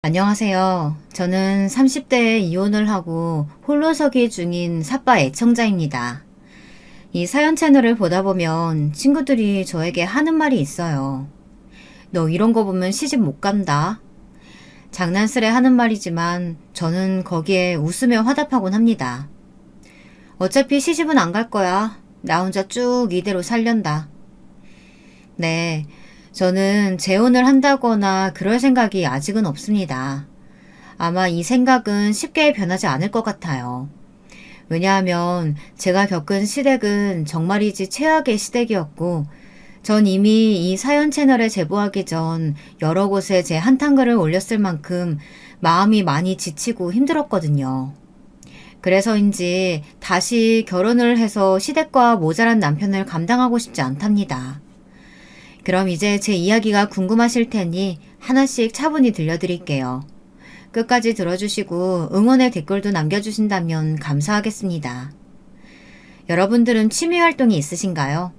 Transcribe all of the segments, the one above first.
안녕하세요. 저는 30대에 이혼을 하고 홀로 서기 중인 삿바 애청자입니다. 이 사연 채널을 보다 보면 친구들이 저에게 하는 말이 있어요. 너 이런 거 보면 시집 못 간다. 장난스레 하는 말이지만 저는 거기에 웃으며 화답하곤 합니다. 어차피 시집은 안 갈 거야. 나 혼자 쭉 이대로 살련다. 네, 저는 재혼을 한다거나 그럴 생각이 아직은 없습니다. 아마 이 생각은 쉽게 변하지 않을 것 같아요. 왜냐하면 제가 겪은 시댁은 정말이지 최악의 시댁이었고, 전 이미 이 사연 채널에 제보하기 전 여러 곳에 제 한탄글을 올렸을 만큼 마음이 많이 지치고 힘들었거든요. 그래서인지 다시 결혼을 해서 시댁과 모자란 남편을 감당하고 싶지 않답니다. 그럼 이제 제 이야기가 궁금하실 테니 하나씩 차분히 들려드릴게요. 끝까지 들어주시고 응원의 댓글도 남겨주신다면 감사하겠습니다. 여러분들은 취미 활동이 있으신가요?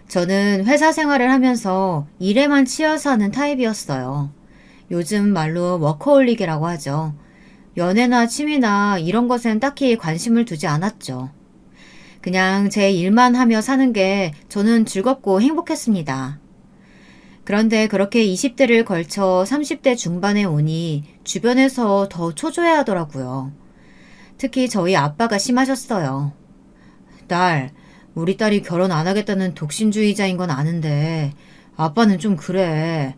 저는 회사 생활을 하면서 일에만 치여서 하는 타입이었어요. 요즘 말로 워커홀릭이라고 하죠. 연애나 취미나 이런 것엔 딱히 관심을 두지 않았죠. 그냥 제 일만 하며 사는 게 저는 즐겁고 행복했습니다. 그런데 그렇게 20대를 걸쳐 30대 중반에 오니 주변에서 더 초조해 하더라고요. 특히 저희 아빠가 심하셨어요. 딸, 우리 딸이 결혼 안 하겠다는 독신주의자인 건 아는데 아빠는 좀 그래.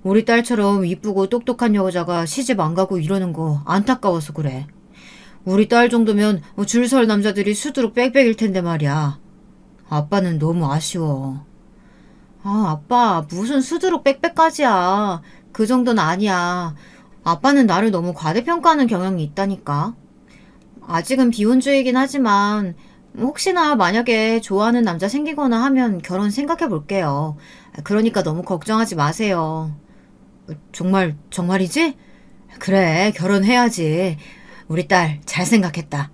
우리 딸처럼 이쁘고 똑똑한 여자가 시집 안 가고 이러는 거 안타까워서 그래. 우리 딸 정도면 줄 설 남자들이 수두룩 빽빽일 텐데 말이야. 아빠는 너무 아쉬워. 아빠, 무슨 수두룩 빽빽까지야. 그 정도는 아니야. 아빠는 나를 너무 과대평가하는 경향이 있다니까. 아직은 비혼주의긴 하지만, 혹시나 만약에 좋아하는 남자 생기거나 하면 결혼 생각해 볼게요. 그러니까 너무 걱정하지 마세요. 정말이지? 그래, 결혼해야지. 우리 딸 잘 생각했다.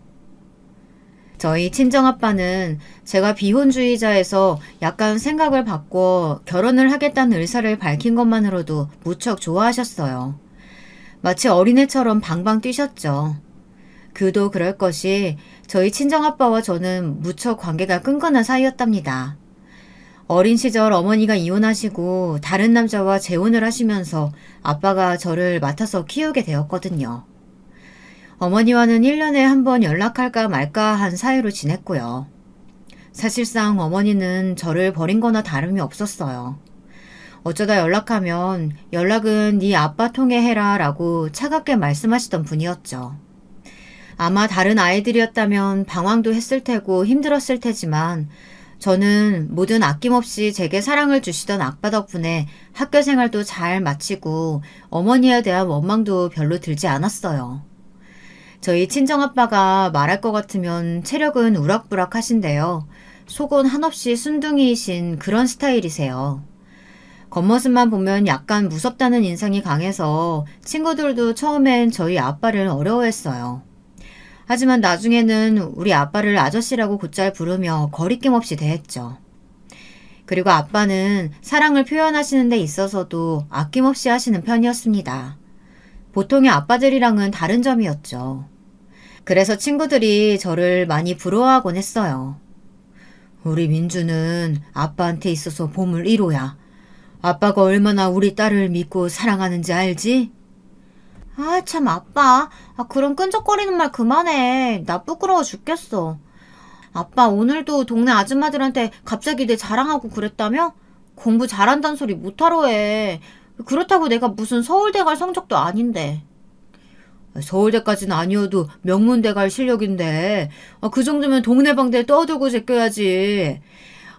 저희 친정아빠는 제가 비혼주의자에서 약간 생각을 바꿔 결혼을 하겠다는 의사를 밝힌 것만으로도 무척 좋아하셨어요. 마치 어린애처럼 방방 뛰셨죠. 그도 그럴 것이 저희 친정아빠와 저는 무척 관계가 끈끈한 사이였답니다. 어린 시절 어머니가 이혼하시고 다른 남자와 재혼을 하시면서 아빠가 저를 맡아서 키우게 되었거든요. 어머니와는 1년에 한 번 연락할까 말까 한 사이로 지냈고요. 사실상 어머니는 저를 버린 거나 다름이 없었어요. 어쩌다 연락하면 연락은 네 아빠 통해 해라 라고 차갑게 말씀하시던 분이었죠. 아마 다른 아이들이었다면 방황도 했을 테고 힘들었을 테지만 저는 뭐든 아낌없이 제게 사랑을 주시던 아빠 덕분에 학교 생활도 잘 마치고 어머니에 대한 원망도 별로 들지 않았어요. 저희 친정아빠가 말할 것 같으면 체력은 우락부락 하신데요. 속은 한없이 순둥이이신 그런 스타일이세요. 겉모습만 보면 약간 무섭다는 인상이 강해서 친구들도 처음엔 저희 아빠를 어려워했어요. 하지만 나중에는 우리 아빠를 아저씨라고 곧잘 부르며 거리낌 없이 대했죠. 그리고 아빠는 사랑을 표현하시는 데 있어서도 아낌없이 하시는 편이었습니다. 보통의 아빠들이랑은 다른 점이었죠. 그래서 친구들이 저를 많이 부러워하곤 했어요. 우리 민주는 아빠한테 있어서 보물 1호야. 아빠가 얼마나 우리 딸을 믿고 사랑하는지 알지? 참 아빠. 그런 끈적거리는 말 그만해. 나 부끄러워 죽겠어. 아빠 오늘도 동네 아줌마들한테 갑자기 내 자랑하고 그랬다며? 공부 잘한다는 소리 못하러 해. 그렇다고 내가 무슨 서울대 갈 성적도 아닌데. 서울대까지는 아니어도 명문대 갈 실력인데 그 정도면 동네방대 떠들고 제껴야지.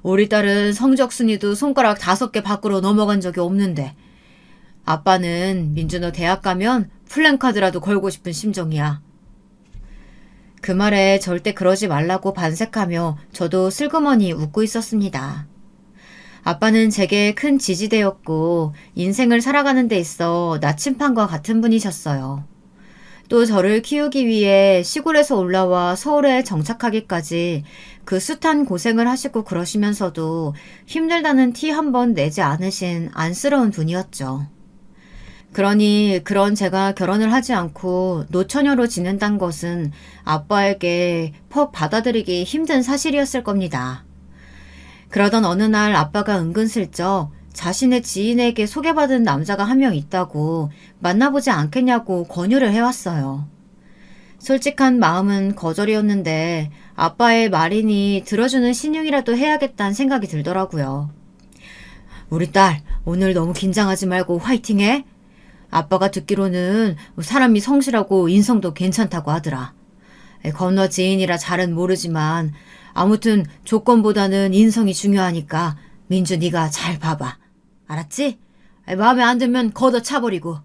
우리 딸은 성적 순위도 손가락 5개 밖으로 넘어간 적이 없는데 아빠는 민주 너 대학 가면 플랜카드라도 걸고 싶은 심정이야. 그 말에 절대 그러지 말라고 반색하며 저도 슬그머니 웃고 있었습니다. 아빠는 제게 큰 지지대였고 인생을 살아가는 데 있어 나침판과 같은 분이셨어요. 또 저를 키우기 위해 시골에서 올라와 서울에 정착하기까지 그 숱한 고생을 하시고 그러시면서도 힘들다는 티 한 번 내지 않으신 안쓰러운 분이었죠. 그러니 그런 제가 결혼을 하지 않고 노처녀로 지낸다는 것은 아빠에게 퍽 받아들이기 힘든 사실이었을 겁니다. 그러던 어느 날 아빠가 은근슬쩍 자신의 지인에게 소개받은 남자가 한 명 있다고 만나보지 않겠냐고 권유를 해왔어요. 솔직한 마음은 거절이었는데 아빠의 말이니 들어주는 신용이라도 해야겠다는 생각이 들더라고요. 우리 딸, 오늘 너무 긴장하지 말고 화이팅해. 아빠가 듣기로는 사람이 성실하고 인성도 괜찮다고 하더라. 건너 지인이라 잘은 모르지만 아무튼 조건보다는 인성이 중요하니까 민주 네가 잘 봐봐. 알았지? 마음에 안 들면 걷어차버리고.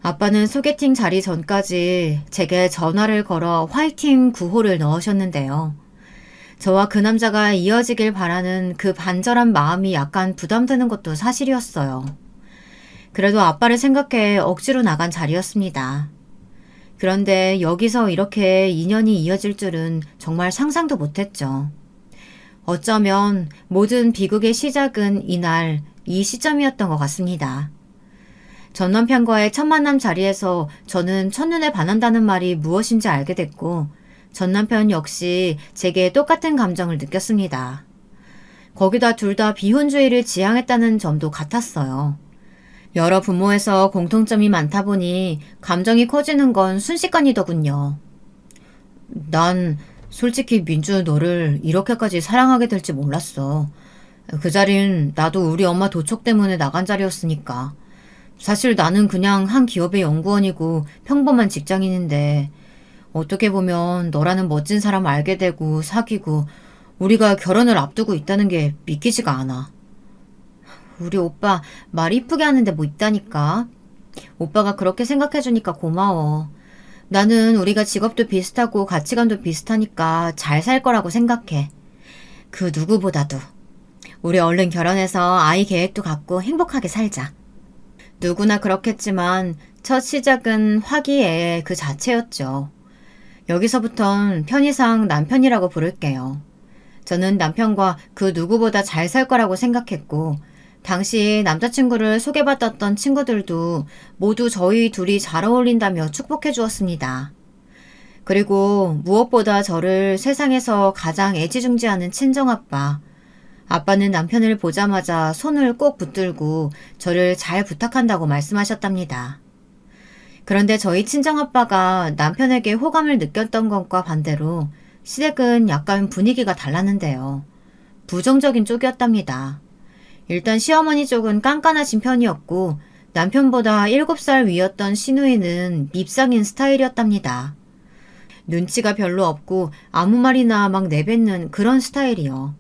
아빠는 소개팅 자리 전까지 제게 전화를 걸어 화이팅 구호를 넣으셨는데요. 저와 그 남자가 이어지길 바라는 그 반절한 마음이 약간 부담되는 것도 사실이었어요. 그래도 아빠를 생각해 억지로 나간 자리였습니다. 그런데 여기서 이렇게 인연이 이어질 줄은 정말 상상도 못했죠. 어쩌면 모든 비극의 시작은 이날, 이 시점이었던 것 같습니다. 전 남편과의 첫 만남 자리에서 저는 첫눈에 반한다는 말이 무엇인지 알게 됐고, 전 남편 역시 제게 똑같은 감정을 느꼈습니다. 거기다 둘 다 비혼주의를 지향했다는 점도 같았어요. 여러 부모에서 공통점이 많다 보니 감정이 커지는 건 순식간이더군요. 난 솔직히 민주 너를 이렇게까지 사랑하게 될지 몰랐어. 그 자린 나도 우리 엄마 도척 때문에 나간 자리였으니까. 사실 나는 그냥 한 기업의 연구원이고 평범한 직장인인데 어떻게 보면 너라는 멋진 사람 알게 되고 사귀고 우리가 결혼을 앞두고 있다는 게 믿기지가 않아. 우리 오빠 말 이쁘게 하는데 뭐 있다니까. 오빠가 그렇게 생각해주니까 고마워. 나는 우리가 직업도 비슷하고 가치관도 비슷하니까 잘 살 거라고 생각해. 그 누구보다도. 우리 얼른 결혼해서 아이 계획도 갖고 행복하게 살자. 누구나 그렇겠지만 첫 시작은 화기애애 그 자체였죠. 여기서부턴 편의상 남편이라고 부를게요. 저는 남편과 그 누구보다 잘 살 거라고 생각했고 당시 남자친구를 소개받았던 친구들도 모두 저희 둘이 잘 어울린다며 축복해 주었습니다. 그리고 무엇보다 저를 세상에서 가장 애지중지하는 친정아빠. 아빠는 남편을 보자마자 손을 꼭 붙들고 저를 잘 부탁한다고 말씀하셨답니다. 그런데 저희 친정아빠가 남편에게 호감을 느꼈던 것과 반대로 시댁은 약간 분위기가 달랐는데요. 부정적인 쪽이었답니다. 일단 시어머니 쪽은 깐깐하신 편이었고 남편보다 7살 위였던 시누이는 밉상인 스타일이었답니다. 눈치가 별로 없고 아무 말이나 막 내뱉는 그런 스타일이요.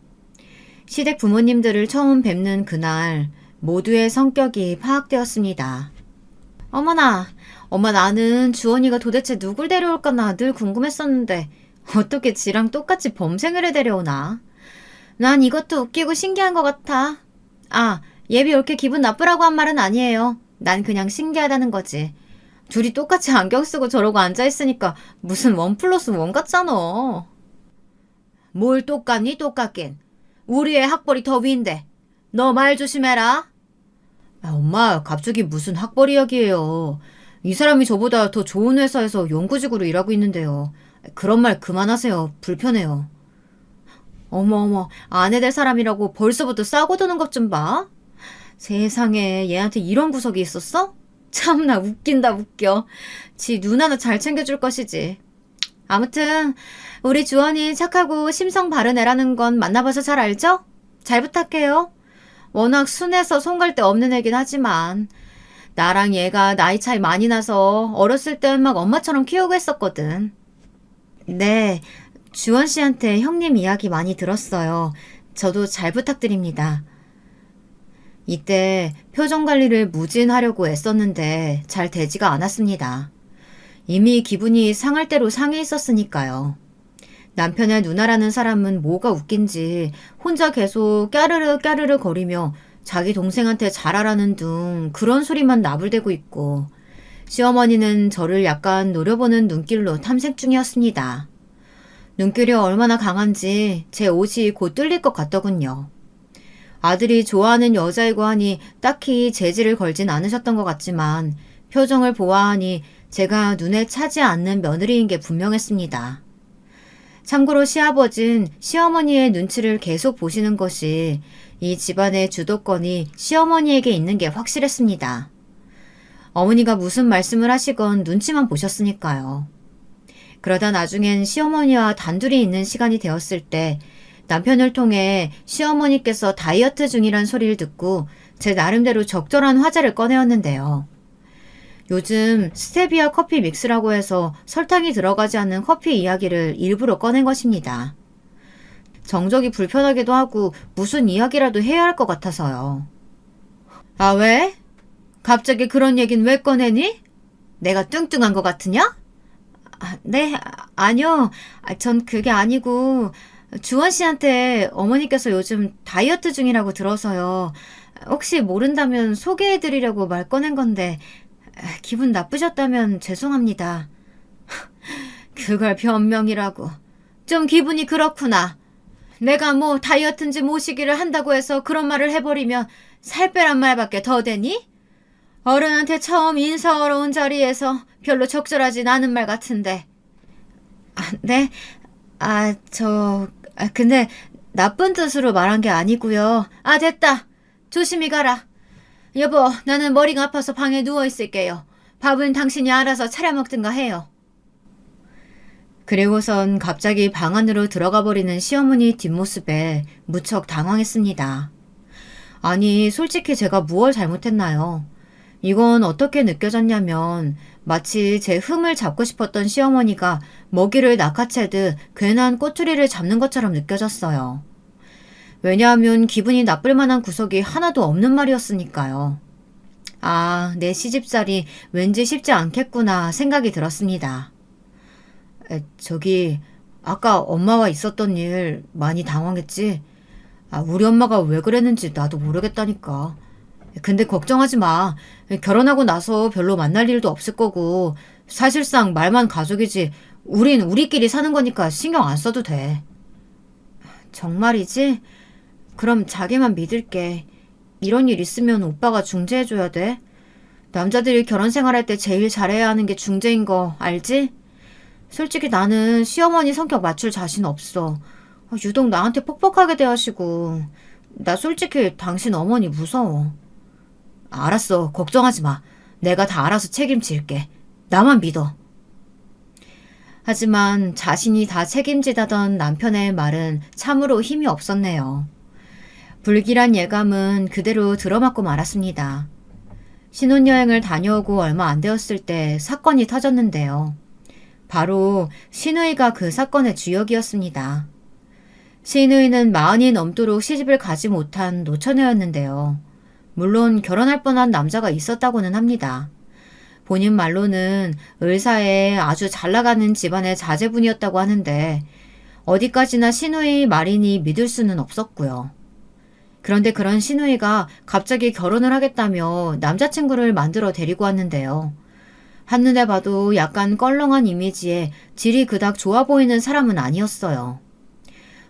시댁 부모님들을 처음 뵙는 그날 모두의 성격이 파악되었습니다. 어머나, 엄마 나는 주원이가 도대체 누굴 데려올까나 늘 궁금했었는데 어떻게 지랑 똑같이 범생을 해 데려오나? 난 이것도 웃기고 신기한 것 같아. 아, 예비 올게 기분 나쁘라고 한 말은 아니에요. 난 그냥 신기하다는 거지. 둘이 똑같이 안경 쓰고 저러고 앉아있으니까 무슨 1+1 같잖아. 뭘 똑같니 똑같긴. 우리 애 학벌이 더 위인데. 너 말 조심해라. 아, 엄마 갑자기 무슨 학벌 이야기예요. 이 사람이 저보다 더 좋은 회사에서 연구직으로 일하고 있는데요. 그런 말 그만하세요. 불편해요. 어머 아내 될 사람이라고 벌써부터 싸고 드는 것 좀 봐. 세상에 얘한테 이런 구석이 있었어? 참나 웃긴다 웃겨. 지 눈 하나 잘 챙겨줄 것이지. 아무튼 우리 주원이 착하고 심성 바른 애라는 건 만나봐서 잘 알죠? 잘 부탁해요. 워낙 순해서 손 갈 데 없는 애긴 하지만 나랑 얘가 나이 차이 많이 나서 어렸을 땐 막 엄마처럼 키우고 했었거든. 네, 주원 씨한테 형님 이야기 많이 들었어요. 저도 잘 부탁드립니다. 이때 표정 관리를 무진하려고 애썼는데 잘 되지가 않았습니다. 이미 기분이 상할 대로 상해 있었으니까요. 남편의 누나라는 사람은 뭐가 웃긴지 혼자 계속 까르르 까르르 거리며 자기 동생한테 잘하라는 둥 그런 소리만 나불대고 있고 시어머니는 저를 약간 노려보는 눈길로 탐색 중이었습니다. 눈길이 얼마나 강한지 제 옷이 곧 뚫릴 것 같더군요. 아들이 좋아하는 여자이고 하니 딱히 재질을 걸진 않으셨던 것 같지만 표정을 보아하니 제가 눈에 차지 않는 며느리인 게 분명했습니다. 참고로 시아버진 시어머니의 눈치를 계속 보시는 것이 이 집안의 주도권이 시어머니에게 있는 게 확실했습니다. 어머니가 무슨 말씀을 하시건 눈치만 보셨으니까요. 그러다 나중엔 시어머니와 단둘이 있는 시간이 되었을 때 남편을 통해 시어머니께서 다이어트 중이란 소리를 듣고 제 나름대로 적절한 화제를 꺼내었는데요. 요즘 스테비아 커피 믹스라고 해서 설탕이 들어가지 않는 커피 이야기를 일부러 꺼낸 것입니다. 정적이 불편하기도 하고 무슨 이야기라도 해야 할 것 같아서요. 아, 왜? 갑자기 그런 얘긴 왜 꺼내니? 내가 뚱뚱한 것 같으냐? 네, 아니요. 전 그게 아니고 주원 씨한테 어머니께서 요즘 다이어트 중이라고 들어서요. 혹시 모른다면 소개해드리려고 말 꺼낸 건데 기분 나쁘셨다면 죄송합니다. 그걸 변명이라고. 좀 기분이 그렇구나. 내가 뭐 다이어트인지 모시기를 한다고 해서 그런 말을 해버리면 살 빼란 말밖에 더 되니? 어른한테 처음 인사하러 온 자리에서 별로 적절하진 않은 말 같은데. 네? 근데 나쁜 뜻으로 말한 게 아니고요. 됐다. 조심히 가라. 여보, 나는 머리가 아파서 방에 누워있을게요. 밥은 당신이 알아서 차려 먹든가 해요. 그리고선 갑자기 방 안으로 들어가 버리는 시어머니 뒷모습에 무척 당황했습니다. 아니, 솔직히 제가 무얼 잘못했나요? 이건 어떻게 느껴졌냐면 마치 제 흠을 잡고 싶었던 시어머니가 먹이를 낚아채듯 괜한 꼬투리를 잡는 것처럼 느껴졌어요. 왜냐하면 기분이 나쁠 만한 구석이 하나도 없는 말이었으니까요. 내 시집살이 왠지 쉽지 않겠구나 생각이 들었습니다. 아까 엄마와 있었던 일 많이 당황했지? 우리 엄마가 왜 그랬는지 나도 모르겠다니까. 근데 걱정하지 마. 결혼하고 나서 별로 만날 일도 없을 거고 사실상 말만 가족이지 우린 우리끼리 사는 거니까 신경 안 써도 돼. 정말이지? 그럼 자기만 믿을게. 이런 일 있으면 오빠가 중재해줘야 돼. 남자들이 결혼 생활할 때 제일 잘해야 하는 게 중재인 거 알지? 솔직히 나는 시어머니 성격 맞출 자신 없어. 유독 나한테 퍽퍽하게 대하시고 나 솔직히 당신 어머니 무서워. 알았어. 걱정하지 마. 내가 다 알아서 책임질게. 나만 믿어. 하지만 자신이 다 책임지다던 남편의 말은 참으로 힘이 없었네요. 불길한 예감은 그대로 들어맞고 말았습니다. 신혼여행을 다녀오고 얼마 안 되었을 때 사건이 터졌는데요. 바로 신우이가 그 사건의 주역이었습니다. 신우이는 40이 넘도록 시집을 가지 못한 노처녀였는데요. 물론 결혼할 뻔한 남자가 있었다고는 합니다. 본인 말로는 을사에 아주 잘나가는 집안의 자제분이었다고 하는데 어디까지나 신우이 말이니 믿을 수는 없었고요. 그런데 그런 신우이가 갑자기 결혼을 하겠다며 남자친구를 만들어 데리고 왔는데요. 한눈에 봐도 약간 껄렁한 이미지에 질이 그닥 좋아 보이는 사람은 아니었어요.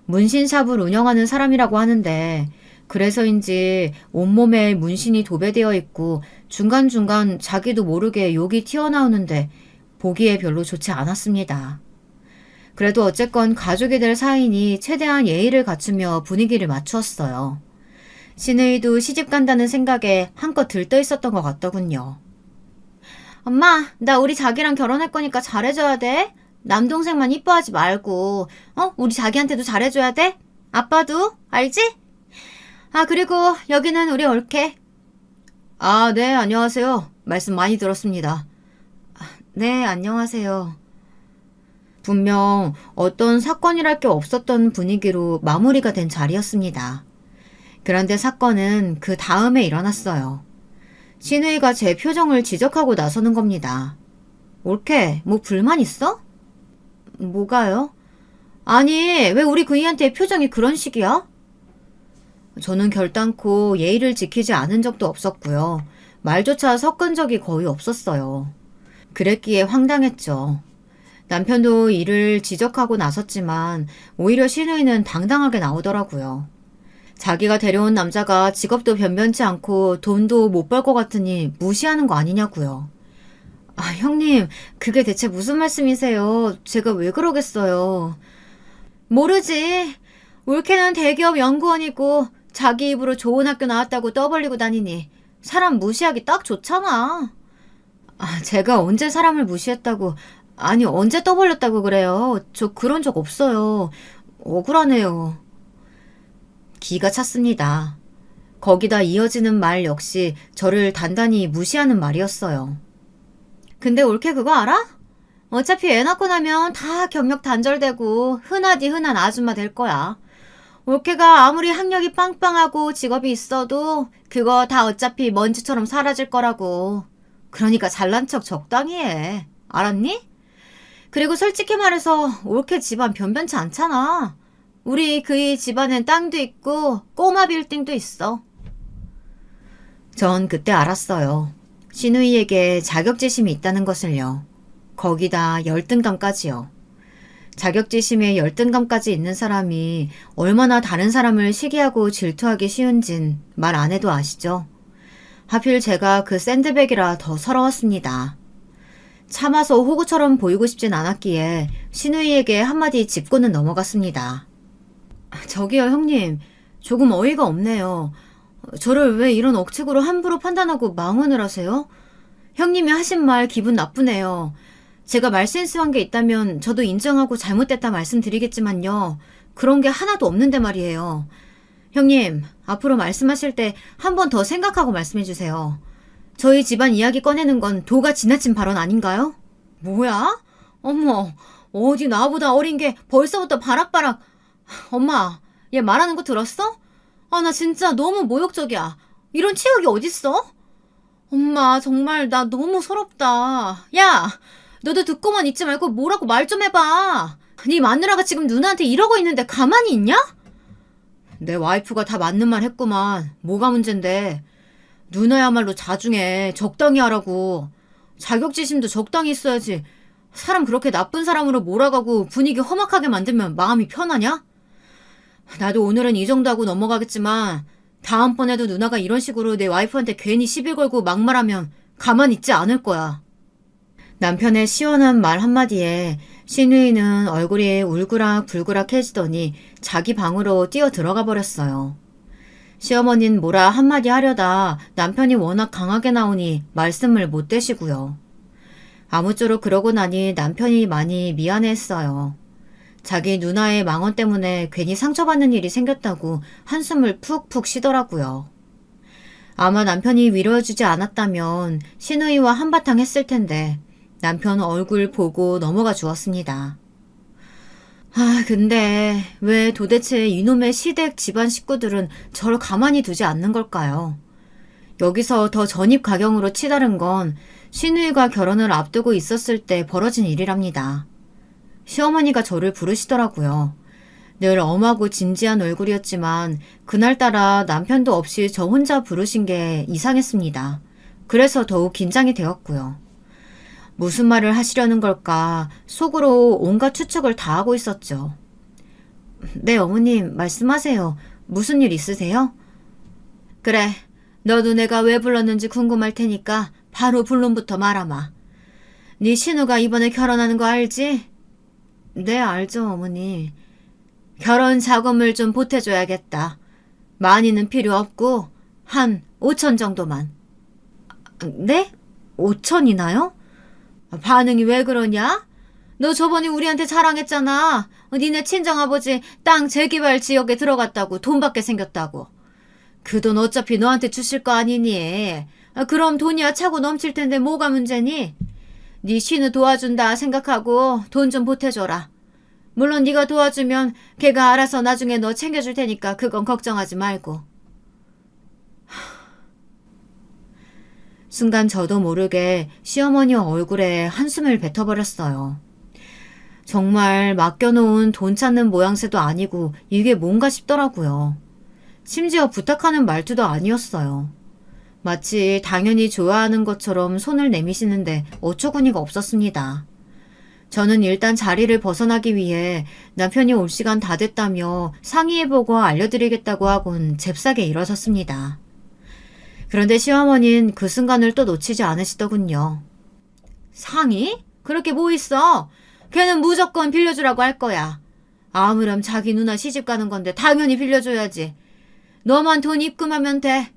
문신샵을 운영하는 사람이라고 하는데 그래서인지 온몸에 문신이 도배되어 있고 중간중간 자기도 모르게 욕이 튀어나오는데 보기에 별로 좋지 않았습니다. 그래도 어쨌건 가족이 될 사이니 최대한 예의를 갖추며 분위기를 맞추었어요. 신우이도 시집 간다는 생각에 한껏 들떠 있었던 것 같더군요. 엄마, 나 우리 자기랑 결혼할 거니까 잘해줘야 돼. 남동생만 이뻐하지 말고, 우리 자기한테도 잘해줘야 돼. 아빠도, 알지? 그리고 여기는 우리 올케. 네, 안녕하세요. 말씀 많이 들었습니다. 네, 안녕하세요. 분명 어떤 사건이랄 게 없었던 분위기로 마무리가 된 자리였습니다. 그런데 사건은 그 다음에 일어났어요. 신우이가 제 표정을 지적하고 나서는 겁니다. 올케, 뭐 불만 있어? 뭐가요? 아니, 왜 우리 그이한테 표정이 그런 식이야? 저는 결단코 예의를 지키지 않은 적도 없었고요. 말조차 섞은 적이 거의 없었어요. 그랬기에 황당했죠. 남편도 이를 지적하고 나섰지만 오히려 신우이는 당당하게 나오더라고요. 자기가 데려온 남자가 직업도 변변치 않고 돈도 못 벌 것 같으니 무시하는 거 아니냐고요. 아, 형님, 그게 대체 무슨 말씀이세요? 제가 왜 그러겠어요? 모르지. 올케는 대기업 연구원이고 자기 입으로 좋은 학교 나왔다고 떠벌리고 다니니 사람 무시하기 딱 좋잖아. 아, 제가 언제 사람을 무시했다고, 아니, 언제 떠벌렸다고 그래요? 저 그런 적 없어요. 억울하네요. 기가 찼습니다. 거기다 이어지는 말 역시 저를 단단히 무시하는 말이었어요. 근데 올케 그거 알아? 어차피 애 낳고 나면 다 경력 단절되고 흔하디 흔한 아줌마 될 거야. 올케가 아무리 학력이 빵빵하고 직업이 있어도 그거 다 어차피 먼지처럼 사라질 거라고. 그러니까 잘난 척 적당히 해. 알았니? 그리고 솔직히 말해서 올케 집안 변변치 않잖아. 우리 그이 집안엔 땅도 있고 꼬마 빌딩도 있어. 전 그때 알았어요. 신우이에게 자격지심이 있다는 것을요. 거기다 열등감까지요. 자격지심에 열등감까지 있는 사람이 얼마나 다른 사람을 시기하고 질투하기 쉬운진 말 안 해도 아시죠? 하필 제가 그 샌드백이라 더 서러웠습니다. 참아서 호구처럼 보이고 싶진 않았기에 신우이에게 한마디 짚고는 넘어갔습니다. 저기요, 형님. 조금 어이가 없네요. 저를 왜 이런 억측으로 함부로 판단하고 망언을 하세요? 형님이 하신 말 기분 나쁘네요. 제가 말실수한 게 있다면 저도 인정하고 잘못됐다 말씀드리겠지만요. 그런 게 하나도 없는데 말이에요. 형님, 앞으로 말씀하실 때 한 번 더 생각하고 말씀해 주세요. 저희 집안 이야기 꺼내는 건 도가 지나친 발언 아닌가요? 뭐야? 어머, 어디 나보다 어린 게 벌써부터 바락바락. 엄마, 얘 말하는 거 들었어? 아, 나 진짜 너무 모욕적이야. 이런 치욕이 어딨어? 엄마, 정말 나 너무 서럽다. 야, 너도 듣고만 있지 말고 뭐라고 말 좀 해봐. 네 마누라가 지금 누나한테 이러고 있는데 가만히 있냐? 내 와이프가 다 맞는 말 했구만. 뭐가 문젠데. 누나야말로 자중해. 적당히 하라고. 자격지심도 적당히 있어야지. 사람 그렇게 나쁜 사람으로 몰아가고 분위기 험악하게 만들면 마음이 편하냐? 나도 오늘은 이 정도 하고 넘어가겠지만 다음번에도 누나가 이런 식으로 내 와이프한테 괜히 시비 걸고 막말하면 가만히 있지 않을 거야. 남편의 시원한 말 한마디에 신우이는 얼굴이 울그락불그락해지더니 자기 방으로 뛰어 들어가 버렸어요. 시어머니는 뭐라 한마디 하려다 남편이 워낙 강하게 나오니 말씀을 못 대시고요. 아무쪼록 그러고 나니 남편이 많이 미안해했어요. 자기 누나의 망언 때문에 괜히 상처받는 일이 생겼다고 한숨을 푹푹 쉬더라고요. 아마 남편이 위로해주지 않았다면 신우이와 한바탕 했을 텐데 남편 얼굴 보고 넘어가 주었습니다. 아, 근데 왜 도대체 이놈의 시댁 집안 식구들은 저를 가만히 두지 않는 걸까요? 여기서 더 전입가경으로 치달은 건 신우이가 결혼을 앞두고 있었을 때 벌어진 일이랍니다. 시어머니가 저를 부르시더라고요. 늘 엄하고 진지한 얼굴이었지만 그날따라 남편도 없이 저 혼자 부르신 게 이상했습니다. 그래서 더욱 긴장이 되었고요. 무슨 말을 하시려는 걸까 속으로 온갖 추측을 다 하고 있었죠. 네, 어머님 말씀하세요. 무슨 일 있으세요? 그래, 너도 내가 왜 불렀는지 궁금할 테니까 바로 본론부터 말아마. 네 신우가 이번에 결혼하는 거 알지? 네, 알죠, 어머니. 결혼 자금을 좀 보태줘야겠다. 많이는 필요 없고 한 5천 정도만. 네? 5천이나요? 반응이 왜 그러냐? 너 저번에 우리한테 자랑했잖아. 니네 친정아버지 땅 재개발 지역에 들어갔다고 돈 받게 생겼다고. 그 돈 어차피 너한테 주실 거 아니니? 그럼 돈이야 차고 넘칠 텐데 뭐가 문제니? 네 신우 도와준다 생각하고 돈 좀 보태줘라. 물론 네가 도와주면 걔가 알아서 나중에 너 챙겨줄 테니까 그건 걱정하지 말고. 순간 저도 모르게 시어머니 얼굴에 한숨을 뱉어버렸어요. 정말 맡겨놓은 돈 찾는 모양새도 아니고 이게 뭔가 싶더라고요. 심지어 부탁하는 말투도 아니었어요. 마치 당연히 좋아하는 것처럼 손을 내미시는데 어처구니가 없었습니다. 저는 일단 자리를 벗어나기 위해 남편이 올 시간 다 됐다며 상의해보고 알려드리겠다고 하곤 잽싸게 일어섰습니다. 그런데 시어머니는 그 순간을 또 놓치지 않으시더군요. 상의? 그렇게 뭐 있어? 걔는 무조건 빌려주라고 할 거야. 아무렴 자기 누나 시집 가는 건데 당연히 빌려줘야지. 너만 돈 입금하면 돼.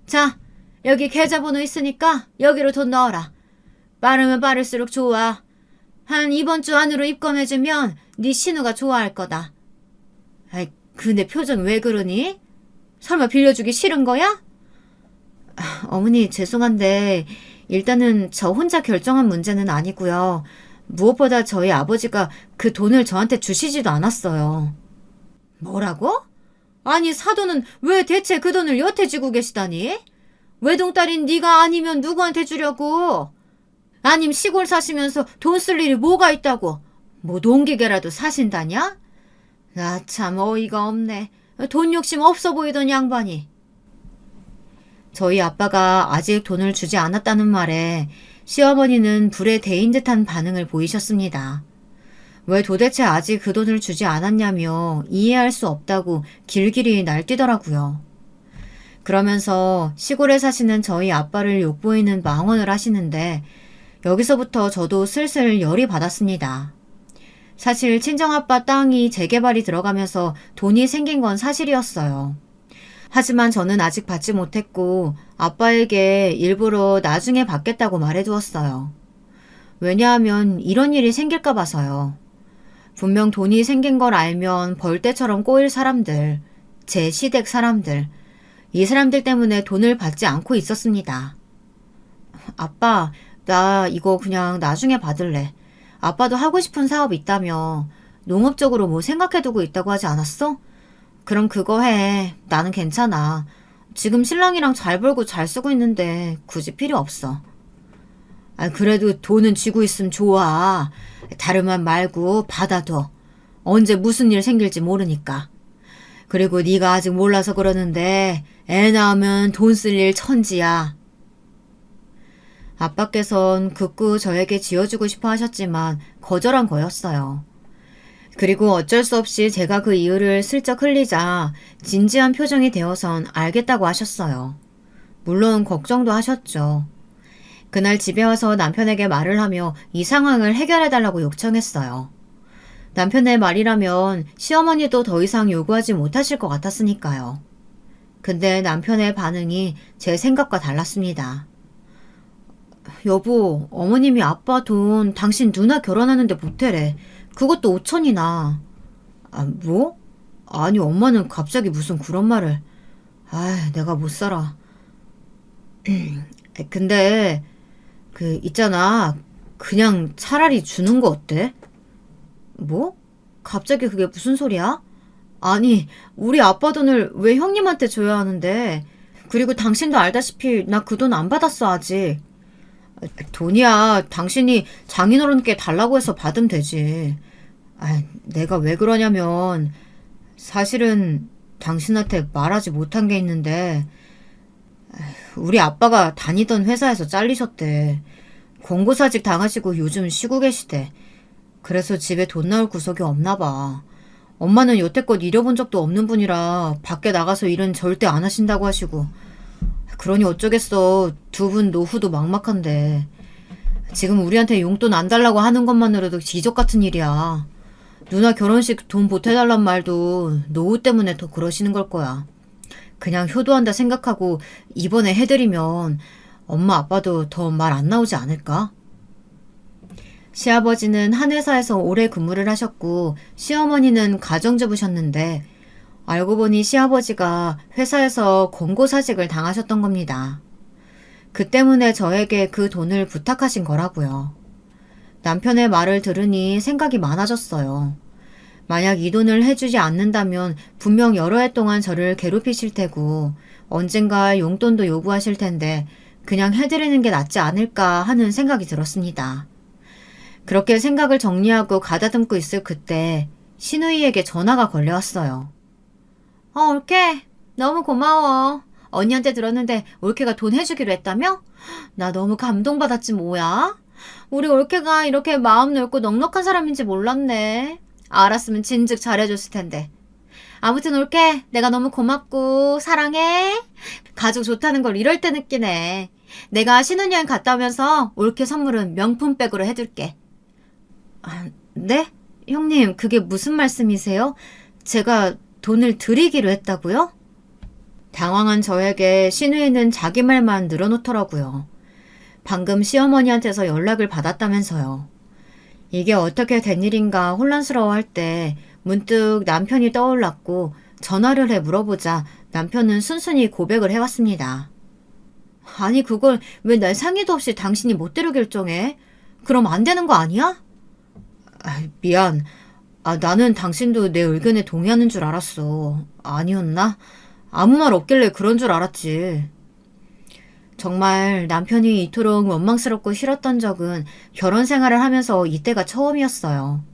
자, 여기 계좌번호 있으니까 여기로 돈 넣어라. 빠르면 빠를수록 좋아. 한 이번 주 안으로 입금해주면 네 신우가 좋아할 거다. 아이, 근데 표정 왜 그러니? 설마 빌려주기 싫은 거야? 어머니 죄송한데 일단은 저 혼자 결정한 문제는 아니고요. 무엇보다 저희 아버지가 그 돈을 저한테 주시지도 않았어요. 뭐라고? 아니 사돈은 왜 대체 그 돈을 여태 쥐고 계시다니? 외동딸인 네가 아니면 누구한테 주려고? 아님 시골 사시면서 돈 쓸 일이 뭐가 있다고? 뭐 농기계라도 사신다냐? 나 참 어이가 없네. 돈 욕심 없어 보이던 양반이. 저희 아빠가 아직 돈을 주지 않았다는 말에 시어머니는 불에 데인 듯한 반응을 보이셨습니다. 왜 도대체 아직 그 돈을 주지 않았냐며 이해할 수 없다고 길길이 날뛰더라고요. 그러면서 시골에 사시는 저희 아빠를 욕보이는 망언을 하시는데 여기서부터 저도 슬슬 열이 받았습니다. 사실 친정아빠 땅이 재개발이 들어가면서 돈이 생긴 건 사실이었어요. 하지만 저는 아직 받지 못했고 아빠에게 일부러 나중에 받겠다고 말해두었어요. 왜냐하면 이런 일이 생길까 봐서요. 분명 돈이 생긴 걸 알면 벌떼처럼 꼬일 사람들, 제 시댁 사람들, 이 사람들 때문에 돈을 받지 않고 있었습니다. 아빠, 나 이거 그냥 나중에 받을래. 아빠도 하고 싶은 사업 있다며 농업적으로 뭐 생각해두고 있다고 하지 않았어? 그럼 그거 해. 나는 괜찮아. 지금 신랑이랑 잘 벌고 잘 쓰고 있는데 굳이 필요 없어. 그래도 돈은 쥐고 있으면 좋아. 다름만 말고 받아둬. 언제 무슨 일 생길지 모르니까. 그리고 네가 아직 몰라서 그러는데 애 낳으면 돈 쓸 일 천지야. 아빠께선 극구 저에게 지어주고 싶어 하셨지만 거절한 거였어요. 그리고 어쩔 수 없이 제가 그 이유를 슬쩍 흘리자 진지한 표정이 되어선 알겠다고 하셨어요. 물론 걱정도 하셨죠. 그날 집에 와서 남편에게 말을 하며 이 상황을 해결해달라고 요청했어요. 남편의 말이라면 시어머니도 더 이상 요구하지 못하실 것 같았으니까요. 근데 남편의 반응이 제 생각과 달랐습니다. 여보, 어머님이 아빠 돈 당신 누나 결혼하는데 보태래. 그것도 5천이나. 뭐? 아니 엄마는 갑자기 무슨 그런 말을. 내가 못 살아. 근데 있잖아. 그냥 차라리 주는 거 어때? 뭐? 갑자기 그게 무슨 소리야? 아니 우리 아빠 돈을 왜 형님한테 줘야 하는데. 그리고 당신도 알다시피 나 그 돈 안 받았어 아직. 돈이야 당신이 장인어른께 달라고 해서 받으면 되지. 내가 왜 그러냐면 사실은 당신한테 말하지 못한 게 있는데 우리 아빠가 다니던 회사에서 잘리셨대. 권고사직 당하시고 요즘 쉬고 계시대. 그래서 집에 돈 나올 구석이 없나 봐. 엄마는 여태껏 일해본 적도 없는 분이라 밖에 나가서 일은 절대 안 하신다고 하시고. 그러니 어쩌겠어. 두 분 노후도 막막한데. 지금 우리한테 용돈 안 달라고 하는 것만으로도 기적 같은 일이야. 누나 결혼식 돈 보태달란 말도 노후 때문에 더 그러시는 걸 거야. 그냥 효도한다 생각하고 이번에 해드리면 엄마 아빠도 더 말 안 나오지 않을까? 시아버지는 한 회사에서 오래 근무를 하셨고 시어머니는 가정주부셨는데 알고 보니 시아버지가 회사에서 권고사직을 당하셨던 겁니다. 그 때문에 저에게 그 돈을 부탁하신 거라고요. 남편의 말을 들으니 생각이 많아졌어요. 만약 이 돈을 해주지 않는다면 분명 여러 해 동안 저를 괴롭히실 테고 언젠가 용돈도 요구하실 텐데 그냥 해드리는 게 낫지 않을까 하는 생각이 들었습니다. 그렇게 생각을 정리하고 가다듬고 있을 그때 신우이에게 전화가 걸려왔어요. 올케. 너무 고마워. 언니한테 들었는데 올케가 돈 해주기로 했다며? 나 너무 감동받았지 뭐야? 우리 올케가 이렇게 마음 넓고 넉넉한 사람인지 몰랐네. 알았으면 진즉 잘해줬을 텐데. 아무튼 올케, 내가 너무 고맙고 사랑해. 가족 좋다는 걸 이럴 때 느끼네. 내가 신혼여행 갔다 오면서 올케 선물은 명품백으로 해둘게. 아, 네? 형님, 그게 무슨 말씀이세요? 제가 돈을 드리기로 했다고요? 당황한 저에게 신우이는 자기 말만 늘어놓더라고요. 방금 시어머니한테서 연락을 받았다면서요. 이게 어떻게 된 일인가 혼란스러워할 때 문득 남편이 떠올랐고 전화를 해 물어보자 남편은 순순히 고백을 해왔습니다. 아니 그걸 왜 날 상의도 없이 당신이 멋대로 결정해? 그럼 안 되는 거 아니야? 미안. 나는 당신도 내 의견에 동의하는 줄 알았어. 아니었나? 아무 말 없길래 그런 줄 알았지. 정말 남편이 이토록 원망스럽고 싫었던 적은 결혼 생활을 하면서 이때가 처음이었어요.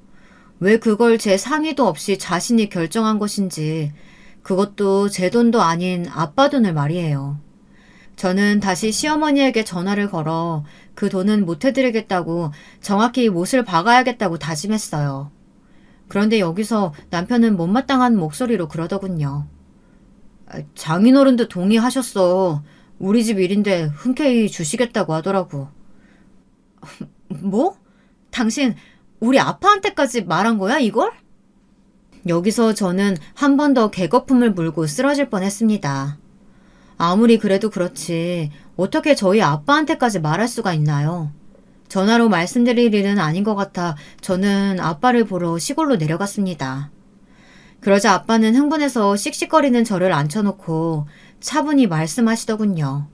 왜 그걸 제 상의도 없이 자신이 결정한 것인지, 그것도 제 돈도 아닌 아빠 돈을 말이에요. 저는 다시 시어머니에게 전화를 걸어 그 돈은 못 해드리겠다고 정확히 못을 박아야겠다고 다짐했어요. 그런데 여기서 남편은 못마땅한 목소리로 그러더군요. 장인어른도 동의하셨어. 우리 집 일인데 흔쾌히 주시겠다고 하더라고. 뭐? 당신 우리 아빠한테까지 말한 거야, 이걸? 여기서 저는 한 번 더 개거품을 물고 쓰러질 뻔했습니다. 아무리 그래도 그렇지 어떻게 저희 아빠한테까지 말할 수가 있나요? 전화로 말씀드릴 일은 아닌 것 같아 저는 아빠를 보러 시골로 내려갔습니다. 그러자 아빠는 흥분해서 씩씩거리는 저를 앉혀놓고 차분히 말씀하시더군요.